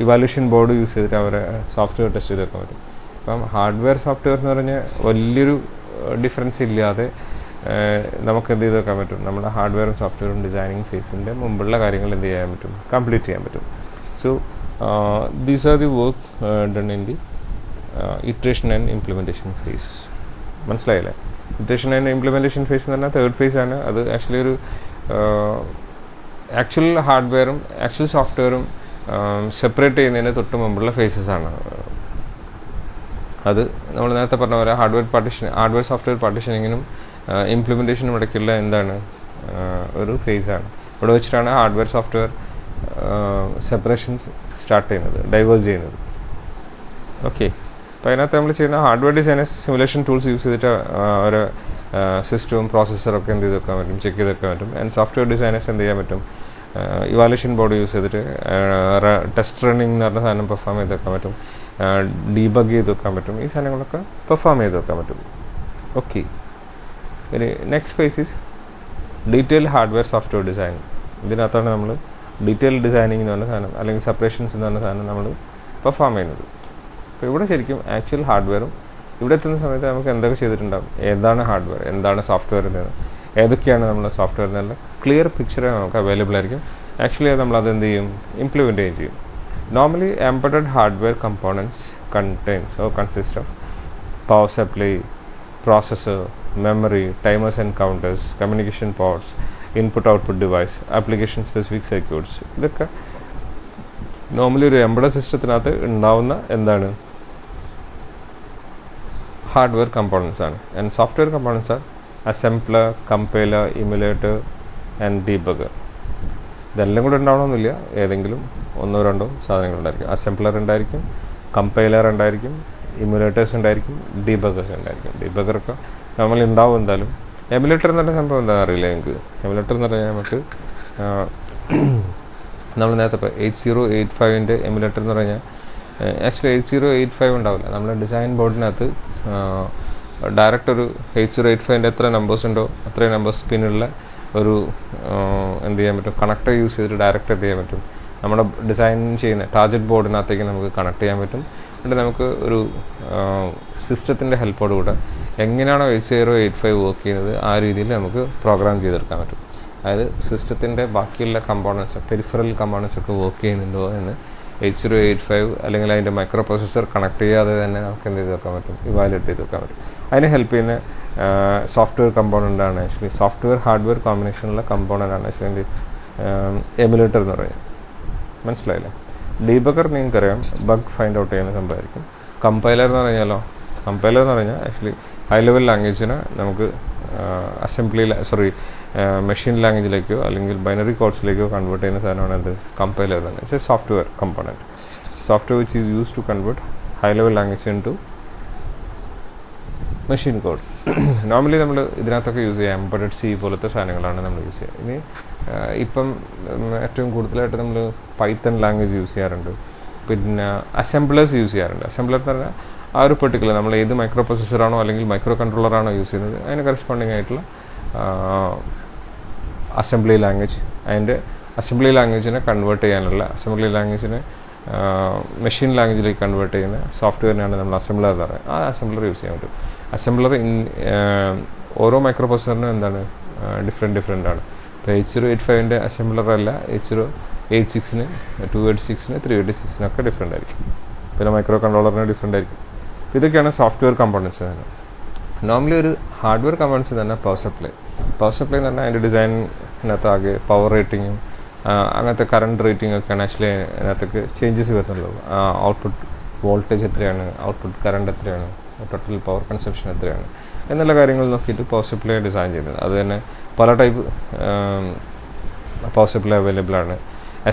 ഇവാലുവേഷൻ ബോർഡ് യൂസ് ചെയ്തിട്ട് അവരെ സോഫ്റ്റ്വെയർ ടെസ്റ്റ് ചെയ്ത് വെക്കാൻ പറ്റും. അപ്പം ഹാർഡ്വെയർ സോഫ്റ്റ്വെയർ എന്ന് പറഞ്ഞാൽ വലിയൊരു ഡിഫറൻസ് ഇല്ലാതെ നമുക്ക് എന്ത് ചെയ്ത് വെക്കാൻ പറ്റും? നമ്മുടെ ഹാർഡ്വെയറും സോഫ്റ്റ്വെയറും ഡിസൈനിങ് ഫേസിൻ്റെ മുമ്പുള്ള കാര്യങ്ങൾ എന്ത് ചെയ്യാൻ പറ്റും? കംപ്ലീറ്റ് ചെയ്യാൻ പറ്റും. So these are the work done in the iteration and implementation phases. മനസ്സിലായില്ലേ? ഇറ്ററേഷൻ ആൻഡ് ഇംപ്ലിമെൻറ്റേഷൻ ഫേസ് എന്ന് പറഞ്ഞാൽ തേർഡ് ഫേസ് ആണ്. അത് ആക്ച്വലി ഒരു ആക്ച്വൽ ഹാർഡ്വെയറും ആക്ച്വൽ സോഫ്റ്റ്വെയറും സെപ്പറേറ്റ് ചെയ്യുന്നതിന് തൊട്ട് മുമ്പുള്ള ഫേസസ് ആണ്. അത് നമ്മൾ നേരത്തെ പറഞ്ഞ പോലെ ഹാർഡ്വെയർ സോഫ്റ്റ്വെയർ പാർട്ടീഷനിങ്ങിനും ഇംപ്ലിമെൻറ്റേഷനും ഇടയ്ക്കുള്ള എന്താണ്? ഒരു ഫേസാണ്. ഇവിടെ വെച്ചിട്ടാണ് ഹാർഡ്വെയർ സോഫ്റ്റ്വെയർ സെപ്പറേഷൻസ് സ്റ്റാർട്ട് ചെയ്യുന്നത്, ഡൈവേഴ്സ് ചെയ്യുന്നത്. ഓക്കെ, അപ്പോൾ അതിനകത്ത് നമ്മൾ ചെയ്യുന്ന hardware designers simulation tools use ചെയ്തിട്ട് ഒരു സിസ്റ്റവും പ്രോസസ്സറൊക്കെ എന്ത് ചെയ്ത് വെക്കാൻ പറ്റും? ചെക്ക് ചെയ്ത് വെക്കാൻ പറ്റും. ആൻഡ് സോഫ്റ്റ്വെയർ ഡിസൈനേഴ്സ് എന്ത് ചെയ്യാൻ പറ്റും? ഇവാലുവേഷൻ ബോർഡ് യൂസ് ചെയ്തിട്ട് ടെസ്റ്റ് റണ്ണിങ് എന്ന് പറഞ്ഞ സാധനം പെർഫോം ചെയ്ത് വെക്കാൻ പറ്റും, ഡീബഗ് ചെയ്ത് വെക്കാൻ പറ്റും. ഈ സാധനങ്ങളൊക്കെ പെർഫോം ചെയ്ത് വെക്കാൻ പറ്റും. ഓക്കെ, ഇനി next phase is detail hardware software design. ഇതിനകത്താണ് നമ്മൾ ഡീറ്റെയിൽ ഡിസൈനിങ് എന്ന് പറഞ്ഞ സാധനം അല്ലെങ്കിൽ സെപ്പറേഷൻസ് എന്ന് പറഞ്ഞ സാധനം നമ്മൾ പെർഫോം ചെയ്യുന്നത്. അപ്പോൾ ഇവിടെ ശരിക്കും ആക്ച്വൽ ഹാർഡ്വെയറും ഇവിടെ എത്തുന്ന സമയത്ത് നമുക്ക് എന്തൊക്കെ ചെയ്തിട്ടുണ്ടാകും, ഏതാണ് ഹാർഡ്വെയർ, എന്താണ് സോഫ്റ്റ്വെയർ എന്നത്, ഏതൊക്കെയാണ് നമ്മുടെ സോഫ്റ്റ്വെയർ എന്നുള്ള ക്ലിയർ പിക്ചർ നമുക്ക് അവൈലബിൾ ആയിരിക്കും. ആക്ച്വലി നമ്മൾ അത് എന്ത് ചെയ്യും, ഇംപ്ലിമെൻറ്റ് ചെയ്യും. Normally embedded hardware components consist of power supply, processor, memory, timers and counters, communication ports, input-output device, application-specific circuits. ഇതൊക്കെ നോർമലി ഒരു എംബഡഡ് സിസ്റ്റത്തിനകത്ത് ഉണ്ടാവുന്ന എന്താണ് ഹാർഡ്വെയർ കമ്പോണൻസ് ആണ്. And software components are assembler, compiler, emulator and debugger. ഇതെല്ലാം കൂടെ ഉണ്ടാവണമെന്നില്ല, ഏതെങ്കിലും ഒന്നോ രണ്ടോ സാധനങ്ങൾ ഉണ്ടായിരിക്കും. അസംബ്ലർ ഉണ്ടായിരിക്കും, കമ്പൈലർ ഉണ്ടായിരിക്കും, ഇമുലേറ്റേഴ്സ് ഉണ്ടായിരിക്കും, ഡീബഗേഴ്സ് ഉണ്ടായിരിക്കും. ഡീബഗറൊക്കെ നമ്മൾ ഉണ്ടാവും എന്തായാലും. എമുലേറ്റർ എന്ന് പറഞ്ഞ സംഭവം എന്താ അറിയില്ല എനിക്ക്. എമുലേറ്റർ എന്ന് പറഞ്ഞാൽ നമുക്ക് നമ്മൾ നേരത്തെ ഇപ്പോൾ 8085 എമുലേറ്റർ എന്ന് പറഞ്ഞാൽ ആക്ച്വലി 8085 ഉണ്ടാവില്ല. നമ്മൾ ഡിസൈൻ ബോർഡിനകത്ത് ഡയറക്റ്റ് ഒരു 8085 എത്ര നമ്പേഴ്സ് ഉണ്ടോ അത്രയും നമ്പേഴ്സ് പിന്നുള്ള ഒരു എന്ത് ചെയ്യാൻ പറ്റും, കണക്ടർ യൂസ് ചെയ്തിട്ട് ഡയറക്റ്റ് എന്ത് ചെയ്യാൻ പറ്റും, നമ്മുടെ ഡിസൈൻ ചെയ്യുന്ന ടാർജറ്റ് ബോർഡിനകത്തേക്ക് നമുക്ക് കണക്ട് ചെയ്യാൻ പറ്റും. എന്നിട്ട് നമുക്ക് ഒരു സിസ്റ്റത്തിൻ്റെ ഹെൽപ്പോടുകൂടെ എങ്ങനെയാണോ 8085 വർക്ക് ചെയ്യുന്നത് ആ രീതിയിൽ നമുക്ക് പ്രോഗ്രാം ചെയ്തെടുക്കാൻ പറ്റും. അതായത് സിസ്റ്റത്തിൻ്റെ ബാക്കിയുള്ള കമ്പോണൻസ്, പെരിഫറൽ കമ്പോണൻസ് ഒക്കെ വർക്ക് ചെയ്യുന്നുണ്ടോ എന്ന് 8085 അല്ലെങ്കിൽ അതിൻ്റെ മൈക്രോ പ്രോസസ്സർ കണക്ട് ചെയ്യാതെ തന്നെ നമുക്ക് എന്ത് ചെയ്ത് വെക്കാൻ പറ്റും, ഇവാലുവേറ്റ് ചെയ്ത് വെക്കാൻ പറ്റും. അതിന് ഹെൽപ്പ് ചെയ്യുന്ന സോഫ്റ്റ്വെയർ കമ്പോണൻ്റാണ് ആക്ച്വലി, സോഫ്റ്റ്വെയർ ഹാർഡ്വെയർ കോമ്പിനേഷനുള്ള കമ്പോണൻ്റാണ് ആക്ച്വലി എമുലേറ്റർ എന്ന് പറയുന്നത്. മനസ്സിലായില്ലേ? ഡീബഗർ നിങ്ങൾക്കറിയാം, ബഗ് ഫൈൻഡ് ഔട്ട് ചെയ്യുന്ന സംഭവമായിരിക്കും. കമ്പൈലർ എന്ന് പറഞ്ഞാൽ ആക്ച്വലി ഹൈ ലെവൽ ലാംഗ്വേജിനെ നമുക്ക് മെഷീൻ ലാംഗ്വേജിലേക്കോ അല്ലെങ്കിൽ ബൈനറി കോഡ്സിലേക്കോ കൺവേർട്ട് ചെയ്യുന്ന സാധനമാണ് എന്ത്, കമ്പൈലർ തന്നെ. It's a software component, software which is use to convert high level language into machine code. Normally നമ്മൾ ഇതിനകത്തൊക്കെ യൂസ് ചെയ്യുക എംബഡഡ് സി പോലത്തെ സാധനങ്ങളാണ് നമ്മൾ യൂസ് ചെയ്യുക. ഇനി ഇപ്പം ഏറ്റവും കൂടുതലായിട്ട് നമ്മൾ പൈത്തൺ ലാംഗ്വേജ് യൂസ് ചെയ്യാറുണ്ട്, പിന്നെ അസംബ്ലേഴ്സ് യൂസ് ചെയ്യാറുണ്ട്. അസംബ്ലർ എന്ന് പറഞ്ഞാൽ ആ ഒരു പെർട്ടിക്കുലർ നമ്മൾ ഏത് മൈക്രോ പ്രൊസസ്സറാണോ അല്ലെങ്കിൽ മൈക്രോ കൺട്രോളറാണോ യൂസ് ചെയ്യുന്നത് അതിന് കറസ്പോണ്ടിങ് ആയിട്ടുള്ള അസംബ്ലി ലാംഗ്വേജ്, അതിൻ്റെ അസംബ്ലി ലാംഗ്വേജിനെ കൺവേർട്ട് ചെയ്യാനുള്ള, അസംബ്ലി ലാംഗ്വേജിനെ മെഷീൻ ലാംഗ്വേജിലേക്ക് കൺവേർട്ട് ചെയ്യുന്ന സോഫ്റ്റ്വെയറിനാണ് നമ്മൾ അസംബ്ലർ എന്ന് പറയുന്നത്. ആ അസംബ്ലർ യൂസ് ചെയ്യാൻ പറ്റും. അസംബ്ലർ ഓരോ മൈക്രോ പ്രൊസസ്സറിനും എന്താണ് ഡിഫറെൻ്റ് ആണ്. ഇപ്പോൾ 8085 അസംബ്ലർ അല്ല 8086, 286, 386 ഡിഫറെൻ്റ് ആയിരിക്കും. പിന്നെ മൈക്രോ കൺട്രോളറിന് ഡിഫറെൻ്റ് ആയിരിക്കും. ഇതൊക്കെയാണ് സോഫ്റ്റ്വെയർ കമ്പോണൻസ് തന്നെ. നോർമലി ഒരു ഹാർഡ്വെയർ കമ്പോണൻസ് തന്നെ പവർ സപ്ലൈ എന്ന് പറഞ്ഞാൽ അതിൻ്റെ ഡിസൈനിനകത്ത് ആകെ പവർ റേറ്റിങ്ങും അങ്ങനത്തെ കറണ്ട് റേറ്റിംഗ് ഒക്കെയാണ് ആക്ച്വലി അതിനകത്തേക്ക് ചേഞ്ചസ് വരുന്നുള്ളൂ. ഔട്ട്പുട്ട് വോൾട്ടേജ് എത്രയാണ്, ഔട്ട്പുട്ട് കറണ്ട് എത്രയാണ്, ടോട്ടൽ പവർ കൺസപ്ഷൻ എത്രയാണ് എന്നുള്ള കാര്യങ്ങൾ നോക്കിയിട്ട് പവർ സപ്ലൈ ഡിസൈൻ ചെയ്യുന്നത്. അത് തന്നെ പല ടൈപ്പ് പവർ സപ്ലൈ അവൈലബിൾ ആണ്.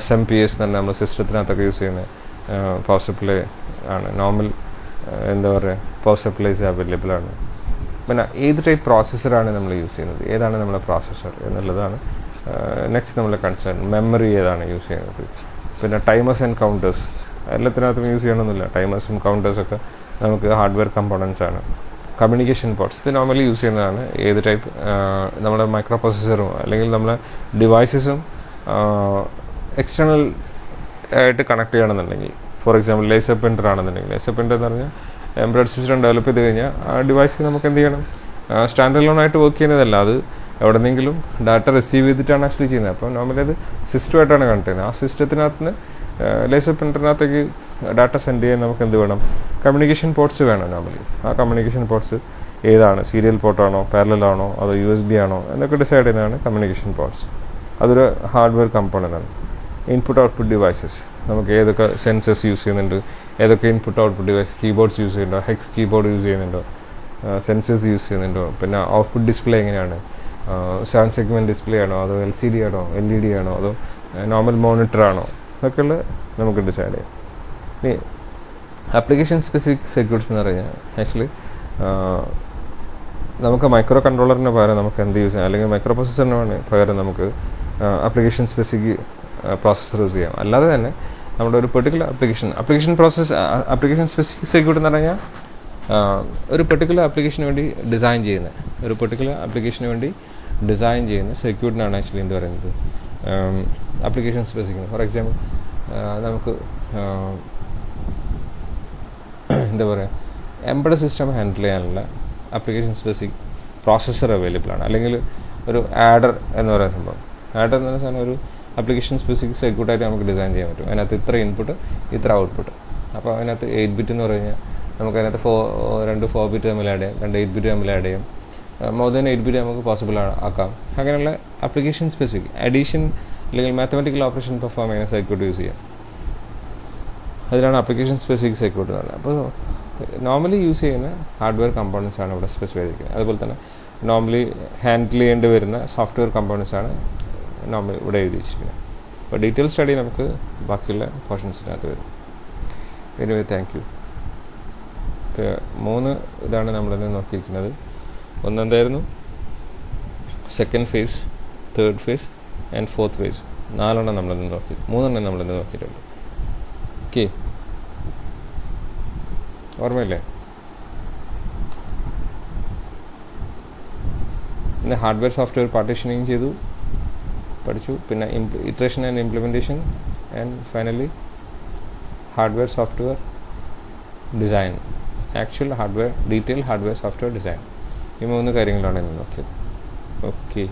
SMPS എന്ന് പറഞ്ഞാൽ നമ്മൾ സിസ്റ്റത്തിനകത്തൊക്കെ യൂസ് ചെയ്യുന്ന പവർ സപ്ലൈ ആണ്. നോർമൽ എന്താ പറയുക പവർ സപ്ലൈസ് അവൈലബിൾ ആണ്. പിന്നെ ഏത് ടൈപ്പ് പ്രോസസ്സറാണ് നമ്മൾ യൂസ് ചെയ്യുന്നത്, ഏതാണ് നമ്മളെ പ്രോസസ്സർ എന്നുള്ളതാണ് നെക്സ്റ്റ് നമ്മളെ കൺസേൺ. മെമ്മറി ഏതാണ് യൂസ് ചെയ്യുന്നത്, പിന്നെ ടൈമേഴ്സ് ആൻഡ് കൗണ്ടേഴ്സ് എല്ലാത്തിനകത്തും യൂസ് ചെയ്യണമെന്നില്ല. ടൈമേഴ്സും കൗണ്ടേഴ്സൊക്കെ നമുക്ക് ഹാർഡ്വെയർ കമ്പോണൻസ് ആണ്. കമ്മ്യൂണിക്കേഷൻ പോർട്സ് ഇത് നോർമലി യൂസ് ചെയ്യുന്നതാണ്. ഏത് ടൈപ്പ് നമ്മുടെ മൈക്രോ പ്രോസസ്സറും അല്ലെങ്കിൽ നമ്മളെ ഡിവൈസസും എക്സ്റ്റേണൽ ആയിട്ട് കണക്ട് ചെയ്യണമെന്നുണ്ടെങ്കിൽ, ഫോർ എക്സാമ്പിൾ ലേസർ പ്രിൻ്റർ ആണെന്നുണ്ടെങ്കിൽ, ലേസർ പ്രിൻ്റർ എന്ന് പറഞ്ഞാൽ എംബ്രോയ്ഡറി സിസ്റ്റം ഡെവലപ്പ് ചെയ്ത് കഴിഞ്ഞാൽ ആ ഡിവൈസ് നമുക്ക് എന്ത് ചെയ്യണം, സ്റ്റാൻഡ് അലോൺ ആയിട്ട് വർക്ക് ചെയ്യുന്നതല്ല, അത് എവിടെന്നെങ്കിലും ഡാറ്റ റിസീവ് ചെയ്തിട്ടാണ് ആക്ച്വലി ചെയ്യുന്നത്. അപ്പോൾ നോർമലി അത് സിസ്റ്റമായിട്ടാണ് കണക്ട് ചെയ്യുന്നത്. ആ സിസ്റ്റത്തിനകത്ത് ലേസർ പ്രിൻ്ററിനകത്തേക്ക് ഡാറ്റ സെൻഡ് ചെയ്യാൻ നമുക്ക് എന്ത് വേണം, കമ്മ്യൂണിക്കേഷൻ പോർട്സ് വേണം. നോർമലി ആ കമ്മ്യൂണിക്കേഷൻ പോർട്സ് ഏതാണ്, സീരിയൽ പോർട്ടാണോ, പാരലൽ ആണോ, അതോ USB ആണോ എന്നൊക്കെ ഡിസൈഡ് ചെയ്യുന്നതാണ് കമ്മ്യൂണിക്കേഷൻ പോർട്സ്. അതൊരു ഹാർഡ്വെയർ കമ്പോണൻ്റ് ആണ്. ഇൻപുട്ട് ഔട്ട്പുട്ട് ഡിവൈസസ് നമുക്ക് ഏതൊക്കെ സെൻസേഴ്സ് യൂസ് ചെയ്യുന്നുണ്ട്, ഏതൊക്കെ input output device, keyboards use ചെയ്യുന്നുണ്ടോ, ഹെക്സ് കീബോർഡ് യൂസ് ചെയ്യുന്നുണ്ടോ, സെൻസേഴ്സ് യൂസ് ചെയ്യുന്നുണ്ടോ, പിന്നെ ഔട്ട്പുട്ട് ഡിസ്പ്ലേ എങ്ങനെയാണ്, 7 സെഗ്മെൻറ്റ് ഡിസ്പ്ലേ ആണോ, അതോ LCD ആണോ, LED ആണോ, അതോ നോർമൽ മോണിറ്റർ ആണോ, ഇതൊക്കെയുള്ള നമുക്ക് ഡിസൈഡ് ചെയ്യാം. ഇനി ആപ്ലിക്കേഷൻ സ്പെസിഫിക് സർക്യൂട്ട്സ് എന്ന് പറഞ്ഞാൽ ആക്ച്വലി നമുക്ക് മൈക്രോ കൺട്രോളറിന് പകരം നമുക്ക് എന്ത് യൂസ് ചെയ്യാം, അല്ലെങ്കിൽ മൈക്രോ പ്രോസസ്സറിന് പകരം നമുക്ക് ആപ്ലിക്കേഷൻ സ്പെസിഫിക് പ്രോസസ്സർ യൂസ് ചെയ്യാം. അല്ലാതെ തന്നെ നമ്മുടെ ഒരു പെർട്ടിക്കുലർ ആപ്ലിക്കേഷൻ സ്പെസിഫിക് സർക്യൂട്ട് എന്ന് പറഞ്ഞാൽ ഒരു പെർട്ടിക്കുലർ ആപ്ലിക്കേഷന് വേണ്ടി ഡിസൈൻ ചെയ്യുന്നത്, ഒരു പെർട്ടിക്കുലർ ആപ്ലിക്കേഷന് വേണ്ടി ഡിസൈൻ ചെയ്യുന്ന സർക്യൂട്ടിനാണ് ആക്ച്വലി എന്ത് പറയുന്നത് ആപ്ലിക്കേഷൻ സ്പെസിഫിക്. ഫോർ എക്സാമ്പിൾ നമുക്ക് എന്താ പറയുക, എംബഡഡ് സിസ്റ്റം ഹാൻഡിൽ ചെയ്യാനുള്ള ആപ്ലിക്കേഷൻ സ്പെസിഫിക് പ്രോസസ്സർ അവൈലബിൾ ആണ്. അല്ലെങ്കിൽ ഒരു ആഡർ എന്ന് പറയുന്ന സംഭവം, ആഡർ എന്ന് പറയുന്ന ഒരു ആപ്ലിക്കേഷൻ സ്പെസിഫിക് സർക്യൂട്ടായിട്ട് നമുക്ക് ഡിസൈൻ ചെയ്യാൻ പറ്റും. അതിനകത്ത് ഇത്ര ഇൻപുട്ട് ഇത്ര ഔട്ട്പുട്ട്. അപ്പോൾ അതിനകത്ത് 8 ബിറ്റ് എന്ന് പറഞ്ഞു കഴിഞ്ഞാൽ നമുക്ക് അതിനകത്ത് 2 4 ബിറ്റ് തമ്മിൽ ആഡ് ചെയ്യാം, 2 8 ബിറ്റ് തമ്മിൽ ആഡ് ചെയ്യാം, മോർ ദാൻ 8 ബിറ്റ് നമുക്ക് പോസിബിൾ ആക്കാം. അങ്ങനെയുള്ള ആപ്ലിക്കേഷൻ സ്പെസിഫിക് അഡീഷൻ അല്ലെങ്കിൽ മാത്തമാറ്റിക്കൽ ഓപ്പറേഷൻ പെർഫോം ചെയ്യുന്ന സർക്യൂട്ട് യൂസ് ചെയ്യാം. അതിലാണ് ആപ്ലിക്കേഷൻ സ്പെസിഫിക് സർക്യൂട്ട് എന്ന് പറയുന്നത്. അപ്പോൾ നോർമലി യൂസ് ചെയ്യുന്ന ഹാർഡ്വെയർ കമ്പോണൻസ് ആണ് ഇവിടെ സ്പെസിഫൈ ചെയ്തിരിക്കുന്നത്. അതുപോലെ തന്നെ നോർമലി ഹാൻഡിൽ ചെയ്യേണ്ടി വരുന്ന സോഫ്റ്റ്വെയർ കമ്പോണൻസ് ആണ് നോർമലി ഇവിടെ എഴുതി വെച്ചിരിക്കുന്നത്. അപ്പോൾ ഡീറ്റെയിൽ സ്റ്റഡി നമുക്ക് ബാക്കിയുള്ള പോർഷൻസിനകത്ത് വരും. Anyway thank you. ഇപ്പോൾ 3 ഇതാണ് നമ്മളിന്ന് നോക്കിയിരിക്കുന്നത്. ഒന്നെന്തായിരുന്നു? Second phase, third phase and fourth phase. 4 നമ്മളിന്ന് നോക്കി, 3 നമ്മളിന്ന് നോക്കിയിട്ടുണ്ട്. ഓക്കെ, ഓർമ്മയില്ലേ? ഇന്ന് ഹാർഡ്വെയർ സോഫ്റ്റ്വെയർ പാർട്ടീഷനിങ് ചെയ്തു, പഠിച്ചു. പിന്നെ iteration and implementation and finally hardware software design, actual hardware, detail hardware software design. ഈ 3 കാര്യങ്ങളാണ് ഇന്ന് നോക്കിയത്. ഓക്കെ.